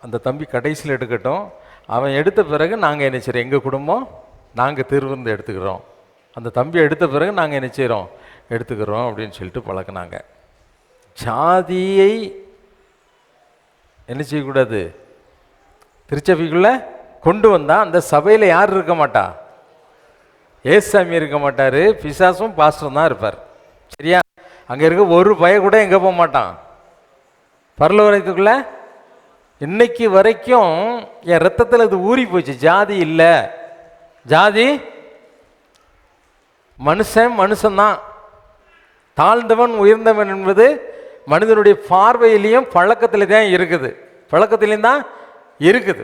அந்த தம்பி கடைசியில் எடுக்கட்டும், அவன் எடுத்த பிறகு நாங்கள் என்ன செய்கிறோம், எங்கள் குடும்பம் நாங்கள் திருவிருந்து எடுத்துக்கிறோம், அந்த தம்பி எடுத்த பிறகு நாங்கள் என்ன செய்கிறோம், எடுத்துக்கிறோம் அப்படின்னு சொல்லிட்டு பழக்கினாங்க. ஜாதியை என்ன செய்யக்கூடாது, திருச்சபைக்குள்ளே கொண்டு வந்தால் அந்த சபையில் யார் இருக்க மாட்டா? ஏசாமி இருக்க மாட்டார், பிசாசும் பாஸ்டரும் தான் இருப்பார். சரியா? அங்கே இருக்க ஒரு பய கூட எங்கே போக மாட்டான், பரலோகத்துக்குள்ளே. இன்னைக்கு வரைக்கும் என் ரத்தத்தில் இது ஊறி போச்சு. ஜாதி இல்லை, ஜாதி மனுஷன்தான். தாழ்ந்தவன் உயர்ந்தவன் என்பது மனிதனுடைய பார்வையிலையும் பழக்கத்தில் தான் இருக்குது, பழக்கத்திலையும் தான் இருக்குது.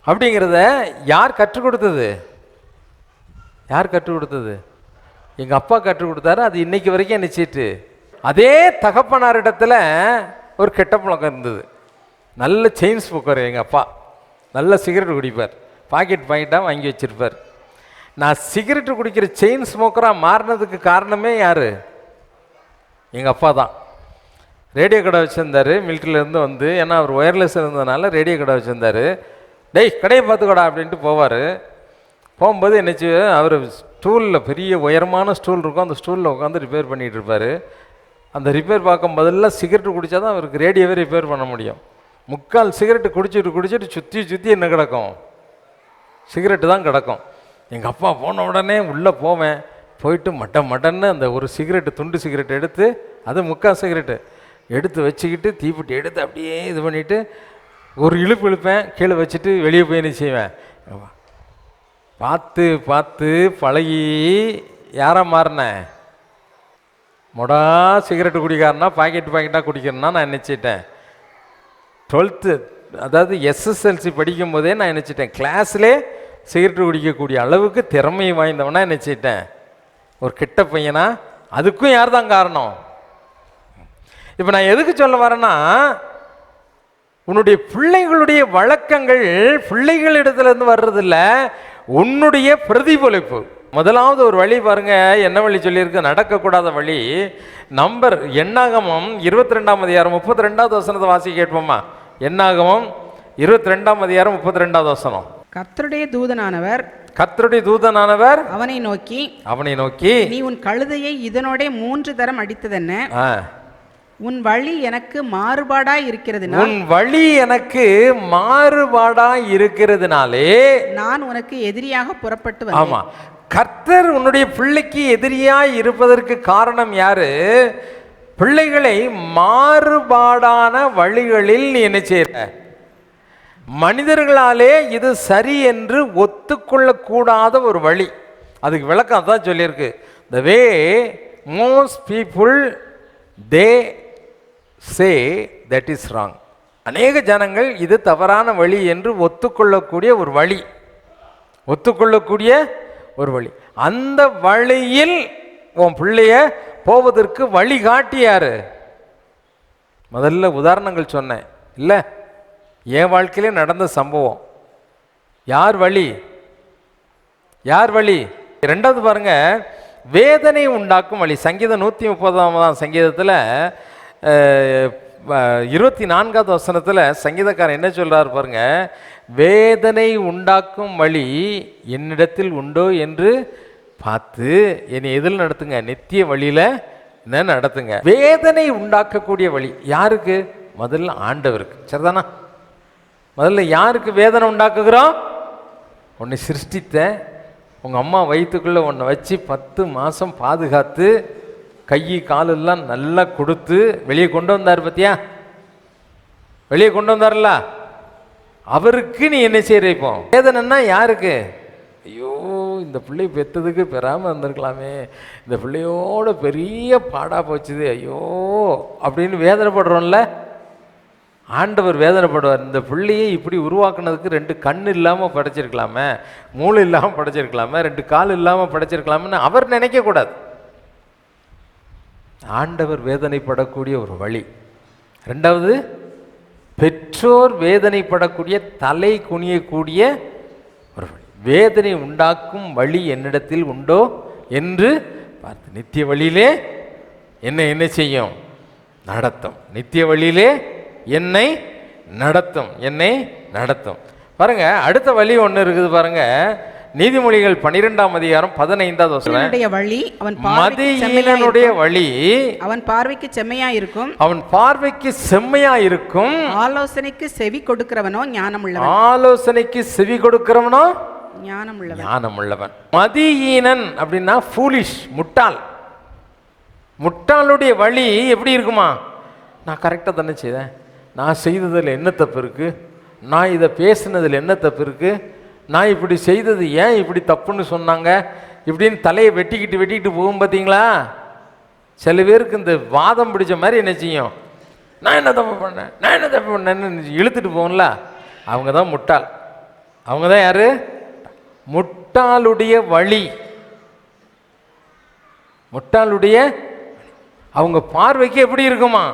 அப்படிங்கிறத யார் கற்றுக் கொடுத்தது? யார் கற்றுக் கொடுத்தது? எங்கள் அப்பா கற்றுக் கொடுத்தாரு. அது இன்னைக்கு வரைக்கும் நிச்சயிட்டு. அதே தகப்பனாரிடத்தில் ஒரு கெட்ட பழக்கம் இருந்தது. நல்ல செயின் ஸ்மோக்கர் எங்கள் அப்பா, நல்ல சிகரெட் குடிப்பார், பாக்கெட்டாக வாங்கி வச்சிருப்பார். நான் சிகரெட்டு குடிக்கிற செயின் ஸ்மோக்கராக மாறினதுக்கு காரணமே யார்? எங்கள் அப்பா தான். ரேடியோ கடை வச்சுருந்தார் மிலிட்ரியிலேருந்து வந்து, ஏன்னா அவர் ஒயர்லெஸ் இருந்ததுனால ரேடியோ கடை வச்சுருந்தார். டேய் கடையை பார்த்துக்கடா அப்படின்ட்டு போவார். போகும்போது என்னச்சு, அவர் ஸ்டூலில் பெரிய உயரமான ஸ்டூல் இருக்கும், அந்த ஸ்டூலில் உட்காந்து ரிப்பேர் பண்ணிகிட்டு இருப்பார். அந்த ரிப்பேர் பார்க்கும் போதெல்லாம் சிகரெட்டு குடித்தா தான் அவருக்கு ரேடியோவே ரிப்பேர் பண்ண முடியும். முக்கால் சிகரெட்டு குடிச்சிட்டு சுற்றி என்ன கிடக்கும், சிகரெட்டு தான் கிடக்கும். எங்கள் அப்பா போன உடனே உள்ளே போவேன், போயிட்டு மட்டன்னு அந்த ஒரு சிகரெட்டு, துண்டு சிகரெட் எடுத்து, அது முக்கால் சிகரெட்டு எடுத்து வச்சுக்கிட்டு தீப்பெட்டி எடுத்து அப்படியே இது பண்ணிவிட்டு ஒரு இழுப்பேன், கீழே வச்சுட்டு வெளியே போய் என்ன செய்வேன். பார்த்து பழகி யாராக மாறினேன்? மொடா சிகரெட்டு குடிக்காரனா பாக்கெட்டாக குடிக்கிறேன்னா நான் நினச்சிட்டேன். 12th அதாவது எஸ்எஸ்எல்சி படிக்கும் போதே நான் நினச்சிட்டேன், கிளாஸ்லே சிகரெட்டு குடிக்கக்கூடிய அளவுக்கு திறமை வாய்ந்தவனா நினச்சிட்டேன். ஒரு கெட்ட பையனா? அதுக்கும் யார் தான் காரணம்? இப்போ நான் எதுக்கு சொல்ல வரேன்னா, உன்னுடைய பிள்ளைகளுடைய வழக்கங்கள் பிள்ளைகளிடத்துலேருந்து வர்றதில்ல, உன்னுடைய பிரதிபலிப்பு. முதலாவது ஒரு வழி பாருங்க, என்ன வழி சொல்லியிருக்கு? நடக்கக்கூடாத வழி. நம்பர் எண்ணாகமம் 22ஆம் அதிகாரம் 32வது வசனத்தை வாசி கேட்போமா? எண்ணாகமம் 22ஆம் அதிகாரம் 32வது வசனம். கர்த்தருடைய தூதனானவர் அவனை நோக்கி நீ உன் கழுதையை இதனோட 3 தரம் அடித்ததென்ன? உன் வழி எனக்கு மாறுபாடாய் இருக்கிறதுனாலே நான் உனக்கு எதிரியாக புறப்பட்டு வந்தேன். ஆமா, கர்த்தர் உன்னுடைய பிள்ளைக்கு எதிரியாய் இருப்பதற்கு காரணம் யாரு? பிள்ளைகளை மாறுபாடான வழிகளில் நீ என்ன செய்யற? மனிதர்களாலே இது சரி என்று ஒத்துக்கொள்ளக்கூடாத ஒரு வழி. அதுக்கு விளக்கம் தான் சொல்லியிருக்கு. The way most people they say that is wrong. அநேக ஜனங்கள் இது தவறான வழி என்று ஒத்துக்கொள்ளக்கூடிய ஒரு வழி. அந்த வழியில் உன் பிள்ளைய போவதற்கு வழிகாட்டி யாரு? முதல்ல உதாரணங்கள் சொன்னேன் இல்லை, என் வாழ்க்கையிலே நடந்த சம்பவம். யார் வழி? ரெண்டாவது பாருங்க, வேதனை உண்டாக்கும் வழி. சங்கீதம் 130ஆம் சங்கீதத்தில் 24வது வசனத்தில் சங்கீதக்காரன் என்ன சொல்றாரு பாருங்க, வேதனை உண்டாக்கும் வழி என்னிடத்தில் உண்டோ என்று பார்த்து என்னை எதில் நடத்துங்க, நித்திய வழியில என்ன நடத்துங்க. வேதனை உண்டாக்கக்கூடிய வழி யாருக்கு? முதல்ல ஆண்டவருக்கு. சரிதானா? முதல்ல யாருக்கு வேதனை உண்டாக்குகிறோம்? உன்னை சிருஷ்டித்த உங்கள் அம்மா வயிற்றுக்குள்ளே உன்னை வச்சு 10 மாதம் பாதுகாத்து கை காலெல்லாம் நல்லா கொடுத்து வெளியே கொண்டு வந்தார். பத்தியா? வெளியே கொண்டு வந்தார்ல, அவருக்கு நீ என்ன செய்கிற? இப்போ வேதனைன்னா யாருக்கு? ஐயோ இந்த பிள்ளை பெற்றதுக்கு பெறாமல் இருந்திருக்கலாமே, இந்த பிள்ளையோட பெரிய பாடாக போச்சுது ஐயோ அப்படின்னு வேதனைப்படுறோம்ல. ஆண்டவர் வேதனைப்படுவார். இந்த பிள்ளையை இப்படி உருவாக்குனதுக்கு 2 கண் இல்லாமல் படைச்சிருக்கலாமே, மூளை இல்லாமல் படைச்சிருக்கலாமே, 2 கால் இல்லாமல் படைச்சிருக்கலாம்னு அவர் நினைக்கக்கூடாது. ஆண்டவர் வேதனைப்படக்கூடிய ஒரு வழி. 2வது, பெற்றோர் வேதனைப்படக்கூடிய, தலை குனியக்கூடிய ஒரு வழி. வேதனை உண்டாக்கும் வழி என்னிடத்தில் உண்டோ என்று பார்த்து நித்திய வழியிலே என்ன செய்யும்? நடத்தும். நித்திய வழியிலே என்னை நடத்தும். பாருங்க, அடுத்த வழி ஒன்று இருக்குது பாருங்க. நீதிமொழிகள் 12ஆம் அதிகாரம் 15வது வசனம். மதியீனனுடைய வழி அவன் பார்வைக்கு செம்மையா இருக்கும். ஆலோசனைக்கு செவி கொடுக்கிறவனோ ஞானம் உள்ளவன். மதியீனன் அப்படின்னா ஃபூலிஷ், முட்டாளுடைய வழி எப்படி இருக்குமா? நான் கரெக்டாக தானே செய்தேன், நான் செய்ததில் என்ன தப்பு இருக்கு, நான் இதை பேசுனதில் என்ன தப்பு இருக்கு, நான் இப்படி செய்தது ஏன் இப்படி தப்புன்னு சொன்னாங்க இப்படின்னு தலையை வெட்டிக்கிட்டு போகும். பார்த்தீங்களா? சில பேருக்கு இந்த வாதம் பிடிச்ச மாதிரி என்ன செய்யும், நான் என்ன தப்பு பண்ணேன்னு இழுத்துட்டு போகும்ல. அவங்க தான் முட்டாள். அவங்க தான் யாரு? முட்டாளுடைய வழி. அவங்க பார்வைக்கு எப்படி இருக்குமா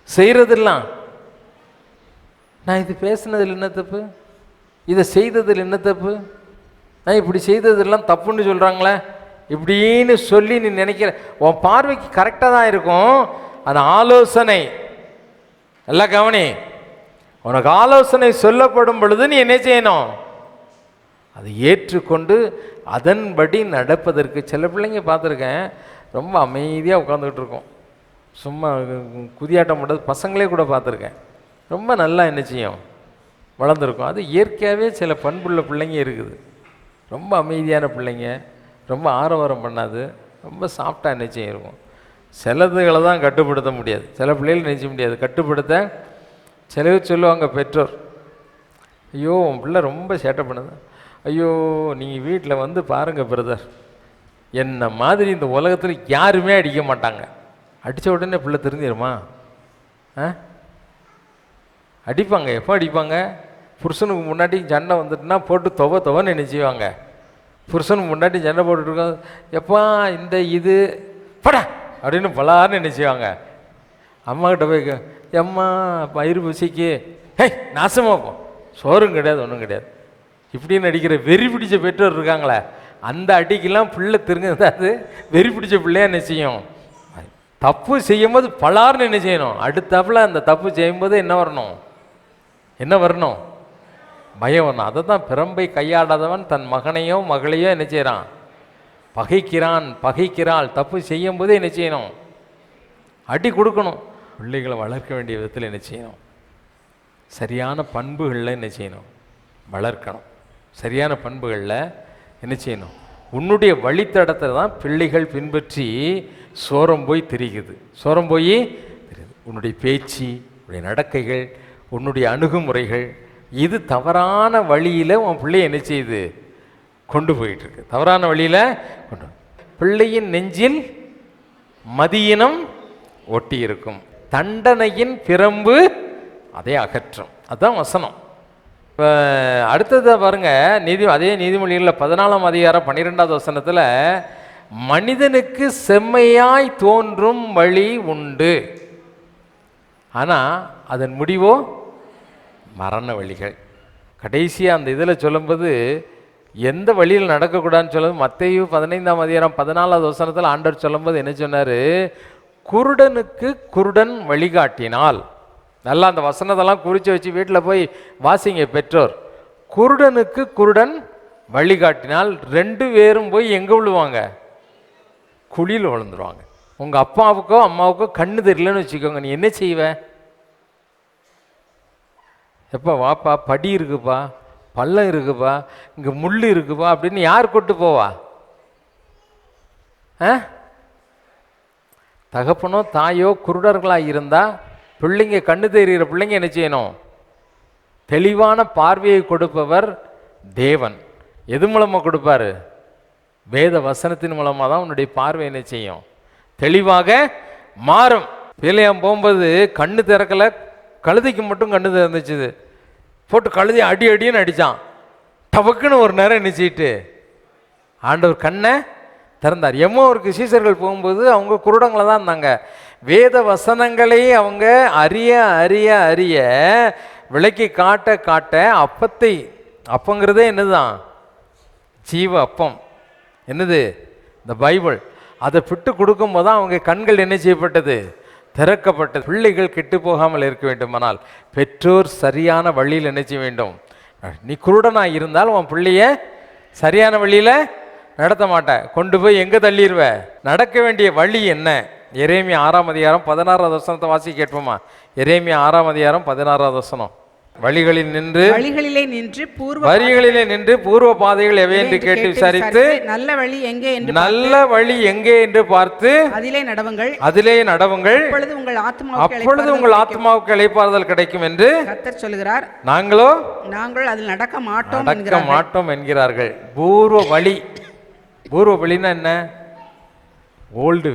செய்யறதெல்லாம்? நான் இது பேசுனதில் என்ன தப்பு, இதை செய்ததில் என்ன தப்பு, நான் இப்படி செய்ததெல்லாம் தப்புன்னு சொல்கிறாங்களே இப்படின்னு சொல்லி நீ நினைக்கிற, உன் பார்வைக்கு கரெக்டாக தான் இருக்கும். அந்த ஆலோசனை எல்லாம் கவனி. உனக்கு ஆலோசனை சொல்லப்படும் பொழுது நீ என்ன செய்யணும்? அதை ஏற்றுக்கொண்டு அதன்படி நடப்பதற்கு. சில பிள்ளைங்க பார்த்துருக்கேன், ரொம்ப அமைதியாக உட்காந்துக்கிட்டு இருக்கோம், சும்மா குதியாட்டம் பண்ணுறது. பசங்களே கூட பார்த்துருக்கேன், ரொம்ப நல்லா என்ன செய்யும், வளர்ந்துருக்கும். அது இயற்கையாகவே சில பண்புள்ள பிள்ளைங்க இருக்குது. ரொம்ப அமைதியான பிள்ளைங்க, ரொம்ப ஆரவாரம் பண்ணாது, ரொம்ப சாஃப்டாக என்ன செய்யும் இருக்கும். சிலதுகளை தான் கட்டுப்படுத்த முடியாது, சில பிள்ளைகள் நினைச்ச முடியாது கட்டுப்படுத்த. சிலவு சொல்லுவாங்க பெற்றோர், ஐயோ உன் பிள்ளை ரொம்ப சேட்டை பண்ணுது, ஐயோ நீங்கள் வீட்டில் வந்து பாருங்கள் பிரதர், என்ன மாதிரி இந்த உலகத்தில் யாருமே அடிக்க மாட்டாங்க. அடித்த உடனே பிள்ளை தெரிஞ்சிருமா? அடிப்பாங்க. எப்போ அடிப்பாங்க? புருஷனுக்கு முன்னாடி சண்டை வந்துட்டுனா போட்டு தொவன்னு நினைச்சுவாங்க. புருஷனுக்கு முன்னாடி சண்டை போட்டுருக்கோம், எப்பா இந்த இது படா அப்படின்னு பலான்னு நினைச்சுவாங்க. அம்மாக்கிட்ட போய் எம்மா பயிர் பசிக்கு ஹே நாசமாக போ, சோறும் கிடையாது ஒன்றும் கிடையாது இப்படின்னு அடிக்கிற வெறி பிடிச்ச பெற்றோர் இருக்காங்களே, அந்த அடிக்கெல்லாம் பிள்ளை தெரிஞ்சது வெறி பிடிச்ச பிள்ளையா என்ன செய்யும்? தப்பு செய்யும்போது பலார்னு என்ன செய்யணும்? அடுத்தாப்புல அந்த தப்பு செய்யும்போது என்ன வரணும்? பயம் வரணும். அதை தான் பிரம்பை கையாடாதவன் தன் மகனையோ மகளையோ என்ன செய்கிறான்? பகைக்கிறாள். தப்பு செய்யும்போது என்ன செய்யணும்? அடி கொடுக்கணும். பிள்ளைகளை வளர்க்க வேண்டிய விதத்தில் என்ன செய்யணும்? சரியான பண்புகளில் என்ன செய்யணும்? வளர்க்கணும். சரியான பண்புகளில் என்ன செய்யணும்? உன்னுடைய வழித்தடத்தை தான் பிள்ளைகள் பின்பற்றி சோரம் போய் தெரியுது. உன்னுடைய பேச்சு, உன்னுடைய நடக்கைகள், உன்னுடைய அணுகுமுறைகள், இது தவறான வழியில் உன் பிள்ளையை என்ன செய்யுது? கொண்டு போயிட்டுருக்கு. தவறான வழியில் கொண்டு. பிள்ளையின் நெஞ்சில் மதியினம் ஒட்டி இருக்கும், தண்டனையின் பிரம்பு அதை அகற்றும். அதுதான் வசனம். இப்போ அடுத்ததாக பாருங்க, அதே நீதிமொழிகளில் 14ஆம் அதிகாரம் 12வது வசனத்தில், மனிதனுக்கு செம்மையாய் தோன்றும் வழி உண்டு, ஆனால் அதன் முடிவோ மரண வழிகள். கடைசியாக அந்த இதில் சொல்லும்போது எந்த வழியில் நடக்கக்கூடாதுன்னு சொல்லும்போது மத்தேயு 15ஆம் அதிகாரம் 14வது வசனத்தில் ஆண்டவர் சொல்லும்போது என்ன சொன்னார்? குருடனுக்கு குருடன் வழிகாட்டினால். நல்லா அந்த வசனத்தெல்லாம் குறித்து வச்சு வீட்டில் போய் வாசிங்க பெற்றோர். குருடனுக்கு குருடன் வழிகாட்டினால் 2 பேரும் போய் எங்கே விழுவாங்க? குழியில் விழுந்துருவாங்க. உங்கள் அப்பாவுக்கோ அம்மாவுக்கோ கண்ணு தெரியலன்னு வச்சுக்கோங்க, நீ என்ன செய்வ? எப்போ வாப்பா, படி இருக்குப்பா, பள்ளம் இருக்குப்பா, இங்கே முள் இருக்குப்பா அப்படின்னு யார் கூட்டு போவா? தகப்பனோ தாயோ குருடர்களாக இருந்தால் பிள்ளைங்க, கண்ணு தெரிகிற பிள்ளைங்க என்ன செய்யணும்? தெளிவான பார்வையை கொடுப்பவர் தேவன். எது மூலமாக கொடுப்பாரு? வேத வசனத்தின் மூலமாக தான் உன்னுடைய பார்வை என்ன செய்யும்? தெளிவாக மாறும். பிள்ளையாம் போகும்போது கண்ணு திறக்கலை, கழுதைக்கு மட்டும் கண்ணு திறந்துச்சுது. போட்டு கழுதி அடி அடின்னு அடித்தான். டபக்குன்னு ஒரு நேரம் நினச்சிட்டு ஆண்டவர் கண்ணை திறந்தார். எம்மோருக்கு சீசர்கள் போகும்போது அவங்க குருடங்களை தான் இருந்தாங்க. வேத வசனங்களை அவங்க அறிய அறிய அறிய விளக்கி காட்ட காட்ட அப்பங்கிறதே என்னதுதான்? ஜீவ அப்பம். என்னது? இந்த பைபிள். அதை விட்டு கொடுக்கும்போது தான் அவங்க கண்கள் என்ன செய்யப்பட்டது? திறக்கப்பட்டது. பிள்ளைகள் கெட்டு போகாமல் இருக்க வேண்டுமானால் பெற்றோர் சரியான வழியில் என்ன செய்ய வேண்டும்? நீ குருடனாக இருந்தால் உன் பிள்ளைய சரியான வழியில் நடத்த மாட்டேன், கொண்டு போய் எங்கே தள்ளிடுவ? நடக்க வேண்டிய வழி என்ன? எரேமியா 6ஆம் அதிகாரம் 16வது வசனத்தை வாசி கேட்போமா? எரேமியா 6ஆம் அதிகாரம் 16வது வசனம். வழிகளிலே நின்று பூர்வ பாதைகள் எவை என்று கேட்டு விசாரித்து நல்ல வழி எங்கே என்று பார்த்து அதிலே நடவுங்கள், அப்பொழுது உங்கள் ஆத்மாவுக்கு இளைப்பாறுதல் கிடைக்கும் என்று கர்த்தர் சொல்கிறார். நாங்கள் அதில் நடக்க மாட்டோம் என்கிறார்கள். பூர்வ வழின்னா என்ன? ஓல்டு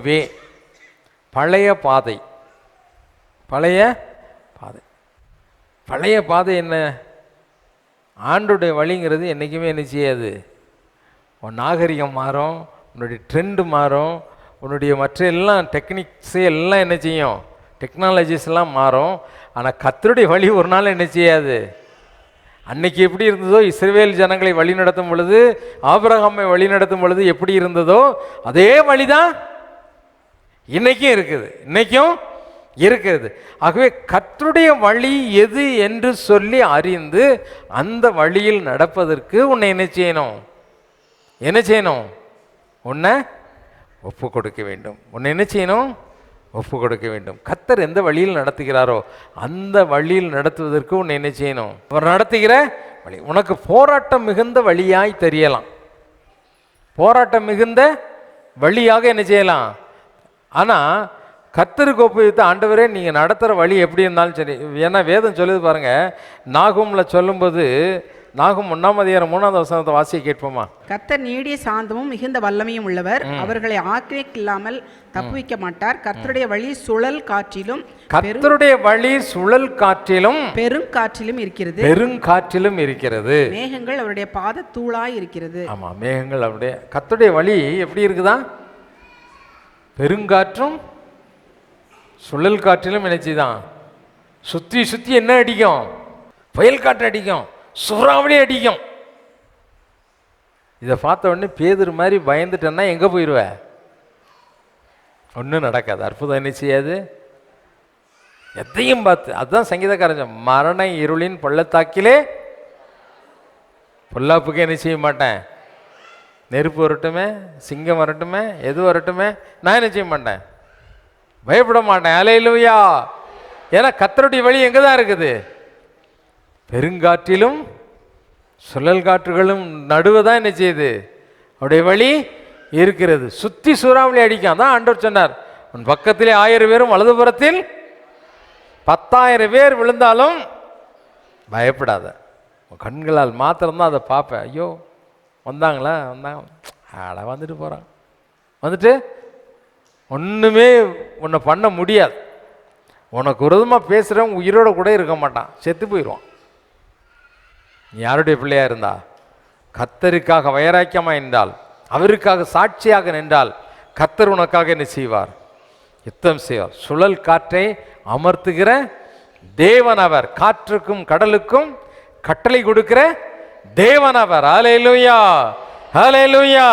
வே, பழைய பாதை. பழைய பாதை என்ன? ஆண்டுடைய வழிங்கிறது என்றைக்குமே என்ன செய்யாது? உன் நாகரிகம் மாறும், உன்னுடைய ட்ரெண்டு மாறும், உன்னுடைய மற்ற எல்லாம் டெக்னிக்ஸு எல்லாம் என்ன செய்யும்? டெக்னாலஜிஸ் எல்லாம் மாறும். ஆனால் கர்த்தருடைய வழி ஒரு நாள் என்ன செய்யாது. அன்னைக்கு எப்படி இருந்ததோ, இஸ்ரவேல் ஜனங்களை வழி நடத்தும் பொழுது, ஆபிரகாமை வழி நடத்தும் பொழுது எப்படி இருந்ததோ அதே வழிதான் இன்னைக்கும் இருக்கிறது. ஆகவே கர்த்தருடைய வழி எது என்று சொல்லி அறிந்து அந்த வழியில் நடப்பதற்கு உன்னை என்ன செய்யணும்? உன்னை ஒப்பு கொடுக்க வேண்டும். ஒப்பு கொடுக்க வேண்டும். கர்த்தர் எந்த வழியில் நடத்துகிறாரோ அந்த வழியில் நடத்துவதற்கு உன்னை என்ன செய்யணும்? அவர் நடத்துகிற வழி உனக்கு போராட்டம் மிகுந்த வழியாய் தெரியலாம், போராட்டம் மிகுந்த வழியாக என்ன செய்யலாம். ஆனால் கர்த்தருக்கு ஒப்புவித்து, ஆண்டவரே நீங்கள் நடத்துகிற வழி எப்படி இருந்தாலும் சரி. ஏன்னா வேதம் சொல்லுது பாருங்க, நாகூமில் சொல்லும்போது, நாகூம் 1ஆம் அதிகாரம் 3வது வசனத்தை வாசியை கேட்போமா? கர்த்தர் நீடிய சாந்தமும் மிகுந்த வல்லமையும் உள்ளவர், அவர்களை ஆக்கிரமிக்காமல் தப்புவிக்க மாட்டார். கர்த்தருடைய வழி சுழல் காற்றிலும் பெருங்காற்றிலும் இருக்கிறது. மேகங்கள் அவருடைய பாத தூளாய் இருக்கிறது. ஆமா, மேகங்கள் அவருடைய. கர்த்தருடைய வழி எப்படி இருக்குதா? பெருங்காற்றும் சுழல் காற்றிலும் நினைச்சுதான். சுற்றி என்ன அடிக்கும்? புயல் காற்று அடிக்கும், சூறாவளி அடிக்கும். இதை பார்த்த உடனே பேதுரு மாதிரி பயந்துட்டேன்னா எங்கே போயிடுவ? ஒன்றும் நடக்காது. அற்புதம் என்ன செய்யாது? எதையும் பார்த்து, அதுதான் சங்கீதக்காரன், மரண இருளின் பள்ளத்தாக்கிலே பொல்லாப்புக்கு என்ன செய்ய மாட்டேன். நெருப்பு வரட்டுமே, சிங்கம் வரட்டுமே, எது வரட்டுமே, நான் என்ன செய்ய மாட்டேன், பயப்பட மாட்டேன். அல்லேலூயா. ஏன்னா கர்த்தருடைய வழி எங்கே தான் இருக்குது? பெருங்காற்றிலும் சுழல் காற்றுகளும் நடுவுதான் என்ன செய்யுது? அவருடைய வழி இருக்கிறது. சுற்றி சூறாவளி அடிக்கும். அதான் ஆண்டவர் சொன்னார், உன் பக்கத்திலே 1000 பேரும் வலதுபுறத்தில் 10,000 பேர் விழுந்தாலும் பயப்படாத. கண்களால் மாத்திரம்தான் அதை பார்ப்பேன். ஐயோ வந்தாங்க, வந்துட்டு போகிறாங்க, வந்துட்டு ஒன்றுமே உன்னை பண்ண முடியாது. உனக்கு விரோதமாக பேசுகிறவன் உயிரோட கூட இருக்க மாட்டான், செத்து போயிடுவான். நீ யாருடைய பிள்ளையா இருந்தா, கர்த்தருக்காக வைராக்கியமாக நின்றால், அவருக்காக சாட்சியாக நின்றால், கர்த்தர் உனக்காக என்ன செய்வார்? யுத்தம் செய்வார். சுழல் காற்றை அமர்த்துகிற தேவன் அவர். காற்றுக்கும் கடலுக்கும் கட்டளை கொடுக்கிற தேவன் அவர். ஹல்லேலூயா, ஹல்லேலூயா.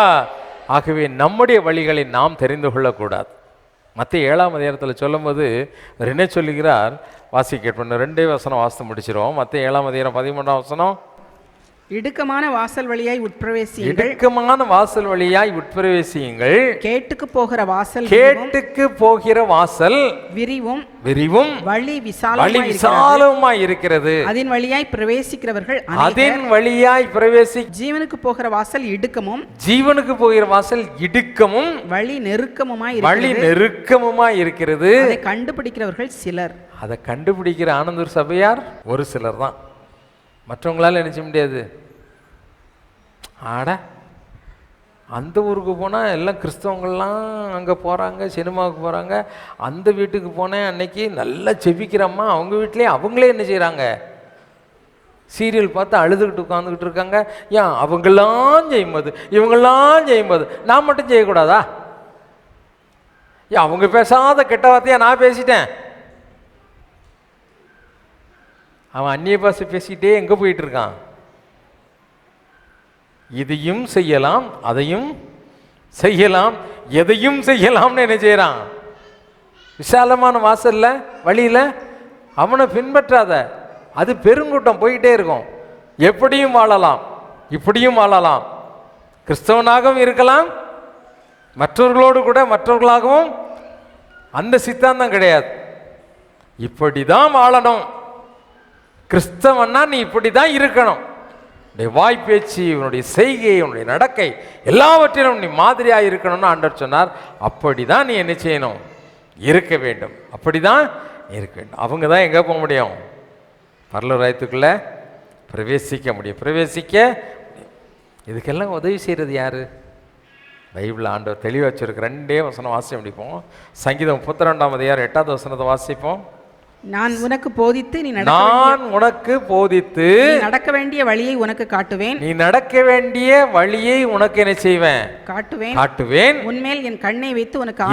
ஆகவே நம்முடைய வழிகளை நாம் தெரிந்து கொள்ளக்கூடாது. மத்திய 7ஆம் அதிகாரத்தில் சொல்லும்போது அவர் என்ன சொல்லுகிறார்? வாசி கேட்போம். 2 வசனம் வாசித்து முடிச்சிருவோம். மத்திய 7ஆம் அதிகாரம் 13ஆம் வசனம். இடுக்கமான வாசல் வழியாய் உட்பிரவேசியுங்கள். கேட்டுக்கு போகிற வாசல் விரிவும் வழி விசாலமாய் இருக்கிறது. அதன் வழியாய் பிரவேசிக்கிறவர்கள் ஜீவனுக்கு போகிற வாசல் இடுக்கமும் வழி நெருக்கமுமாய் இருக்கிறது. அதை கண்டுபிடிக்கிறவர்கள் சிலர். அதை கண்டுபிடிக்கிற ஆனந்தூர் சபையார் ஒரு சிலர் தான். மற்றவங்களால என்ன செய்ய முடியாது. ஆட அந்த ஊருக்கு போனால் எல்லாம் கிறிஸ்தவங்கள்லாம் அங்கே போகிறாங்க, சினிமாவுக்கு போகிறாங்க. அந்த வீட்டுக்கு போனேன் அன்னைக்கு, நல்லா செபிக்கிறம்மா, அவங்க வீட்டிலே அவங்களே என்ன செய்கிறாங்க, சீரியல் பார்த்து அழுதுகிட்டு உட்காந்துக்கிட்டு இருக்காங்க. ஏன் அவங்கெல்லாம் செய்யும்போது இவங்கெல்லாம் செய்யும்போது நான் மட்டும் செய்யக்கூடாதா? ஏன் அவங்க பேசாத கெட்ட வார்த்தையா நான் பேசிட்டேன்? அவன் அந்நிய பாஷை பேசிக்கிட்டே எங்கே போயிட்டு இருக்கான்? இதையும் செய்யலாம், அதையும் செய்யலாம், எதையும் செய்யலாம்னு என்ன செய்யறான்? விசாலமான வாசல்ல வழியில அவனை பின்பற்றாத, அது பெருங்கூட்டம் போயிட்டே இருக்கும். எப்படியும் வாழலாம், இப்படியும் வாழலாம், கிறிஸ்தவனாகவும் இருக்கலாம், மற்றவர்களோடு கூட மற்றவர்களாகவும். அந்த சித்தாந்தம் கிடையாது. இப்படிதான் வாழணும், கிறிஸ்தவன்னா நீ இப்படிதான் இருக்கணும். உன்னுடைய வாய்ப்பேச்சு, உன்னுடைய செய்கை, உன்னுடைய நடக்கை எல்லாவற்றிலும் நீ மாதிரியாக இருக்கணும்னு ஆண்டவர் சொன்னார். அப்படிதான் நீ என்ன செய்யணும்? இருக்க வேண்டும். அப்படிதான் இருக்க வேண்டும். அவங்க தான் எங்கே போக முடியும்? பரலோக ராஜ்யத்துக்குள்ள பிரவேசிக்க முடியும், பிரவேசிக்க முடியும். இதுக்கெல்லாம் உதவி செய்கிறது யாரு? பைபிள் ஆண்டவர் தெளிவாக வச்சிருக்க 2 வசனம் வாசிக்க முடிப்போம். சங்கீதம் 32ஆம் அதிகாரம் 8வது வசனத்தை வாசிப்போம். நான் உனக்கு போதித்து நீ நடக்க வேண்டிய வழியை உனக்கு காட்டுவேன். நீ நடக்க வேண்டிய வழியை உனக்கு என்ன செய்வேன்? காட்டுவேன். உன்மேல் என் கண்ணை வைத்து உனக்கு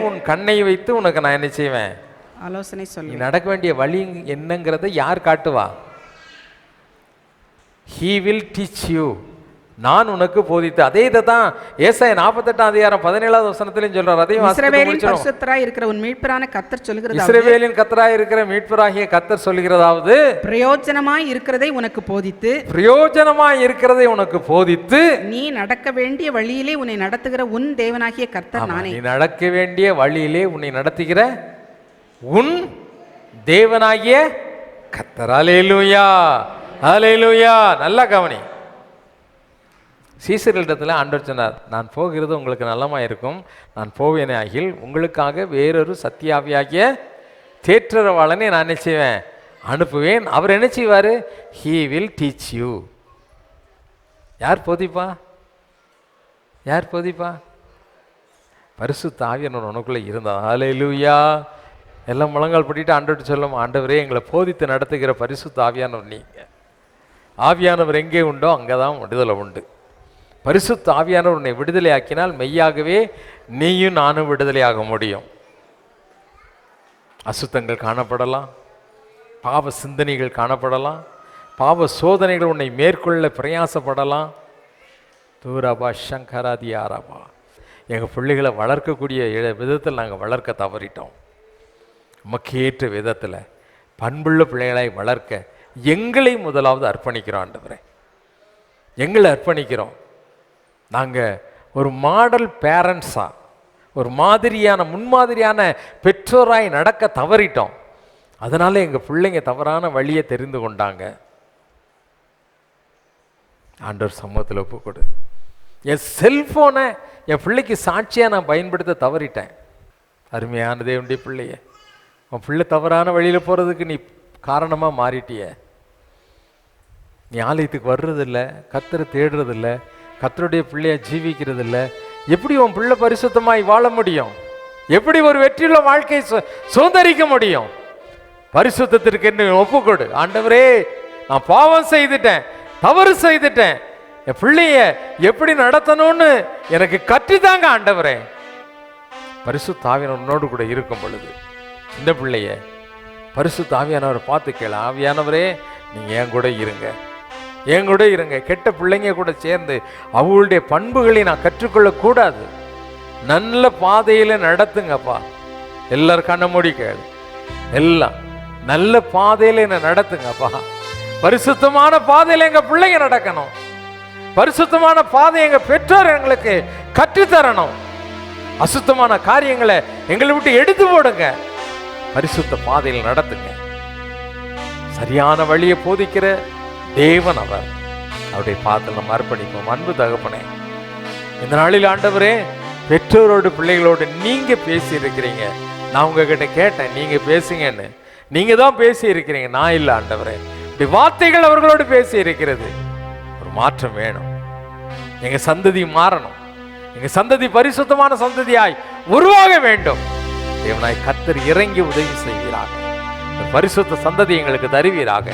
உன் கண்ணை வைத்து உனக்கு நான் என்ன செய்வேன்? ஆலோசனை சொல்லு. நீ நடக்க வேண்டிய வழி என்னங்கிறத யார் காட்டுவா? He will teach you. நான் உனக்கு போதித்து. அதே தான் ஏசாயா 48ஆம் அதிகாரம் 17வது வசனத்திலும் சொல்றார். அதையும் இஸ்ரவேலின் பரிசுத்தராய் இருக்கிற உன் மீட்பரான கர்த்தர் சொல்லுகிறது, இஸ்ரவேலின் கர்த்தராய் இருக்கிற மீட்பராகிய கர்த்தர் சொல்லுகிறதாவது, பிரயோஜனமாய் இருக்கிறதை உனக்கு போதித்து, பிரயோஜனமாய் இருக்கிறதை உனக்கு போதித்து, நீ நடக்க வேண்டிய வழியிலே உன்னை நடத்துகிற உன் தேவனாகிய கர்த்தர் நானே. நீ நடக்க வேண்டிய வழியிலே உன்னை நடத்துகிற உன் தேவனாகிய கர்த்தர். அல்லேலூயா, அல்லேலூயா. நல்லா கவனி. சீசர்களிடத்தில் ஆண்டவர் சொன்னார், நான் போகிறது உங்களுக்கு நல்லமா இருக்கும், நான் போவேனே ஆகில் உங்களுக்காக வேறொரு சத்தியாவியாகிய தேற்றரவாளனை நான் என்ன செய்வேன்? அனுப்புவேன். அவர் என்ன செய்வார்? He will teach you. யார் போதிப்பா? யார் போதிப்பா? பரிசுத்த ஆவியானவர் உனக்குள்ளே இருந்தார். அல்லேலூயா. எல்லாம் முழங்கால் போட்டுட்டு ஆண்டவர்கிட்ட சொல்லும், ஆண்டவரே எங்களை போதித்து நடத்துகிற பரிசுத்த ஆவியானவர் நீங்க. ஆவியானவர் எங்கே உண்டோ அங்கே தான் விடுதலை உண்டு. பரிசுத்த ஆவியானவர் உன்னை விடுதலை ஆக்கினால் மெய்யாகவே நீயும் நானும் விடுதலையாக முடியும். அசுத்தங்கள் காணப்படலாம், பாவ சிந்தனைகள் காணப்படலாம், பாவ சோதனைகள் உன்னை மேற்கொள்ள பிரயாசப்படலாம். தூரபா சங்கராதி ஆராபா. எங்கள் பிள்ளைகளை வளர்க்கக்கூடிய விதத்தில் நாங்கள் வளர்க்க தவறிட்டோம். மக்கேற்ற விதத்தில் பண்புள்ள பிள்ளைகளை வளர்க்க எங்களை முதலாவது அர்ப்பணிக்கிறோம். ஆண்டவரே, எங்களை அர்ப்பணிக்கிறோம். நாங்கள் ஒரு மாடல் பேரண்ட்ஸாக, ஒரு மாதிரியான முன்மாதிரியான பெற்றோராய் நடக்க தவறிட்டோம். அதனால் எங்கள் பிள்ளைங்க தவறான வழியை தெரிந்து கொண்டாங்க. ஆண்டவர் சமூகத்தில் ஒப்புக்கொடு. என் செல்ஃபோனை என் பிள்ளைக்கு சாட்சியாக நான் பயன்படுத்த தவறிட்டேன். அருமையான தேவனுடைய பிள்ளைய, உன் பிள்ளை தவறான வழியில் போகிறதுக்கு நீ காரணமாக மாறிட்டிய. நீ ஆலயத்துக்கு வர்றதில்லை, கர்த்தரை தேடுறதில்லை, கர்த்தருடைய பிள்ளைய ஜீவிக்கிறதில்ல. எப்படி உன் பிள்ளை பரிசுத்தமாய் வாழ முடியும்? எப்படி ஒரு வெற்றியுள்ள வாழ்க்கையை சுதந்திரிக்க முடியும்? பரிசுத்தத்திற்கு என்ன ஒப்புக்கொடு. ஆண்டவரே, நான் பாவம் செய்துட்டேன், தவறு செய்துட்டேன், என் பிள்ளைய எப்படி நடத்தணும்னு எனக்கு கற்றுத்தாங்க ஆண்டவரே. பரிசுத்த ஆவியானவர் உன்னோடு கூட இருக்கும் பொழுது இந்த பிள்ளைய பரிசுத்த ஆவியானவரை பார்த்து கேளு, ஆவியானவரே நீங்க என் கூட இருங்க, என் கூட இருங்க. கெட்ட பிள்ளைங்க கூட சேர்ந்து அவங்களுடைய பண்புகளை நான் கற்றுக்கொள்ளக்கூடாது. நல்ல பாதையில நடத்துங்கப்பா. எல்லாரும் கண்ண மூடி கேளு. எல்லாம் நல்ல பாதையில என்ன நடத்துங்கப்பா. பரிசுத்தமான பாதையில எங்க பிள்ளைங்க நடக்கணும். பரிசுத்தமான பாதை எங்க பெற்றோர் எங்களுக்கு கற்றுத்தரணும். அசுத்தமான காரியங்களை எங்களை விட்டு எடுத்து போடுங்க. பரிசுத்த பாதையில் நடத்துங்க. சரியான வழியை போதிக்கிற தேவன் அவர். அவருடைய பாதத்தில் நம்ம அர்ப்பணிப்போம். அன்பு தகப்பனே, இந்த நாளில் ஆண்டவரே, பெற்றோரோடு பிள்ளைகளோடு நீங்க பேசி இருக்கிறீங்க. நான் உங்ககிட்ட கேட்டேன், நீங்க பேசுங்கன்னு. நீங்க தான் பேசி இருக்கிறீங்க, நான் இல்லை ஆண்டவரே. இப்படி வார்த்தைகள் அவர்களோடு பேசி இருக்கிறது. ஒரு மாற்றம் வேணும். எங்க சந்ததி மாறணும். எங்க சந்ததி பரிசுத்தமான சந்ததியாய் உருவாக வேண்டும். தேவனாய் கர்த்தர் இறங்கி உதவி செய்வீராக. பரிசுத்த சந்ததி எங்களுக்கு தருவீராக.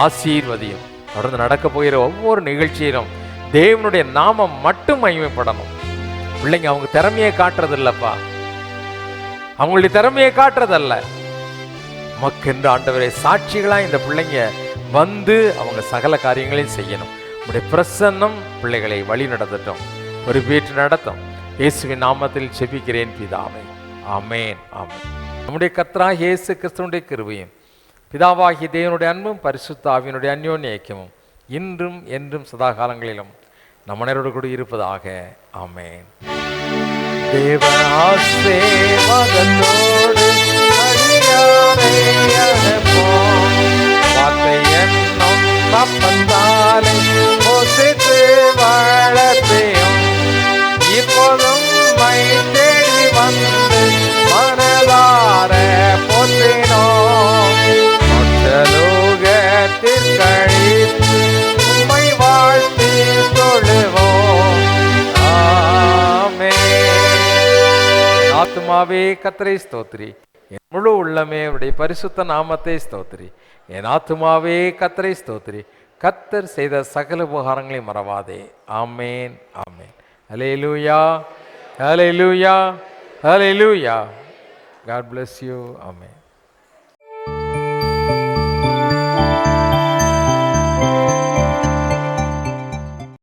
ஆசீர்வதியும். தொடர்ந்து நடக்க போகிற ஒவ்வொரு நிகழ்ச்சியிலும் தேவனுடைய நாமம் மட்டும் மகிமைப்படணும். பிள்ளைங்க அவங்க திறமையை காட்டுறது இல்லப்பா, அவங்களுடைய திறமையை காட்டுறதல்ல, மக்கென்று ஆண்டவரே சாட்சிகளா இந்த பிள்ளைங்க வந்து அவங்க சகல காரியங்களையும் செய்யணும். உங்களுடைய பிரசன்னம் பிள்ளைகளை வழி நடத்தட்டும், பொறுப்பேற்று நடத்தும். இயேசுவின் நாமத்தில் செபிக்கிறேன் பிதாவே, ஆமேன் ஆமேன். நம்முடைய கர்த்தராகிய இயேசு கிறிஸ்துவினுடைய கிருபையும் பிதாவாகிய தேவனுடைய அன்பும் பரிசுத்த ஆவியினுடைய அந்யோன்ய ஐக்கியமும் இன்றும் என்றும் சதா காலங்களிலும் நம் அனைவரோடு கூட இருப்பதாக. ஆமேன். தேவ ஆசீர்வாதத்தோடு அடியாரை அனுப்பும். வார்த்தை என்னும் தப்பத்தாலே போஷித்து வளர்ப்பேன். இப்போதும் மை தேடி வந்து மனதார போற்றினோம். மொற்றலோகத்திற்கழித்து உம்மை வாழ்த்தி தொழுவோம். ஆத்துமாவே கர்த்தரை ஸ்தோத்திரி, என் முழு உள்ளமே அவருடைய பரிசுத்த நாமத்தை ஸ்தோத்திரி. என் ஆத்துமாவே கர்த்தரை ஸ்தோத்திரி, கர்த்தர் செய்த சகல உபகாரங்களை மறவாதே. ஆமேன் ஆமேன். ஹல்லேலூயா ஹல்லேலூயா ஹல்லேலூயா. God bless you. Amen.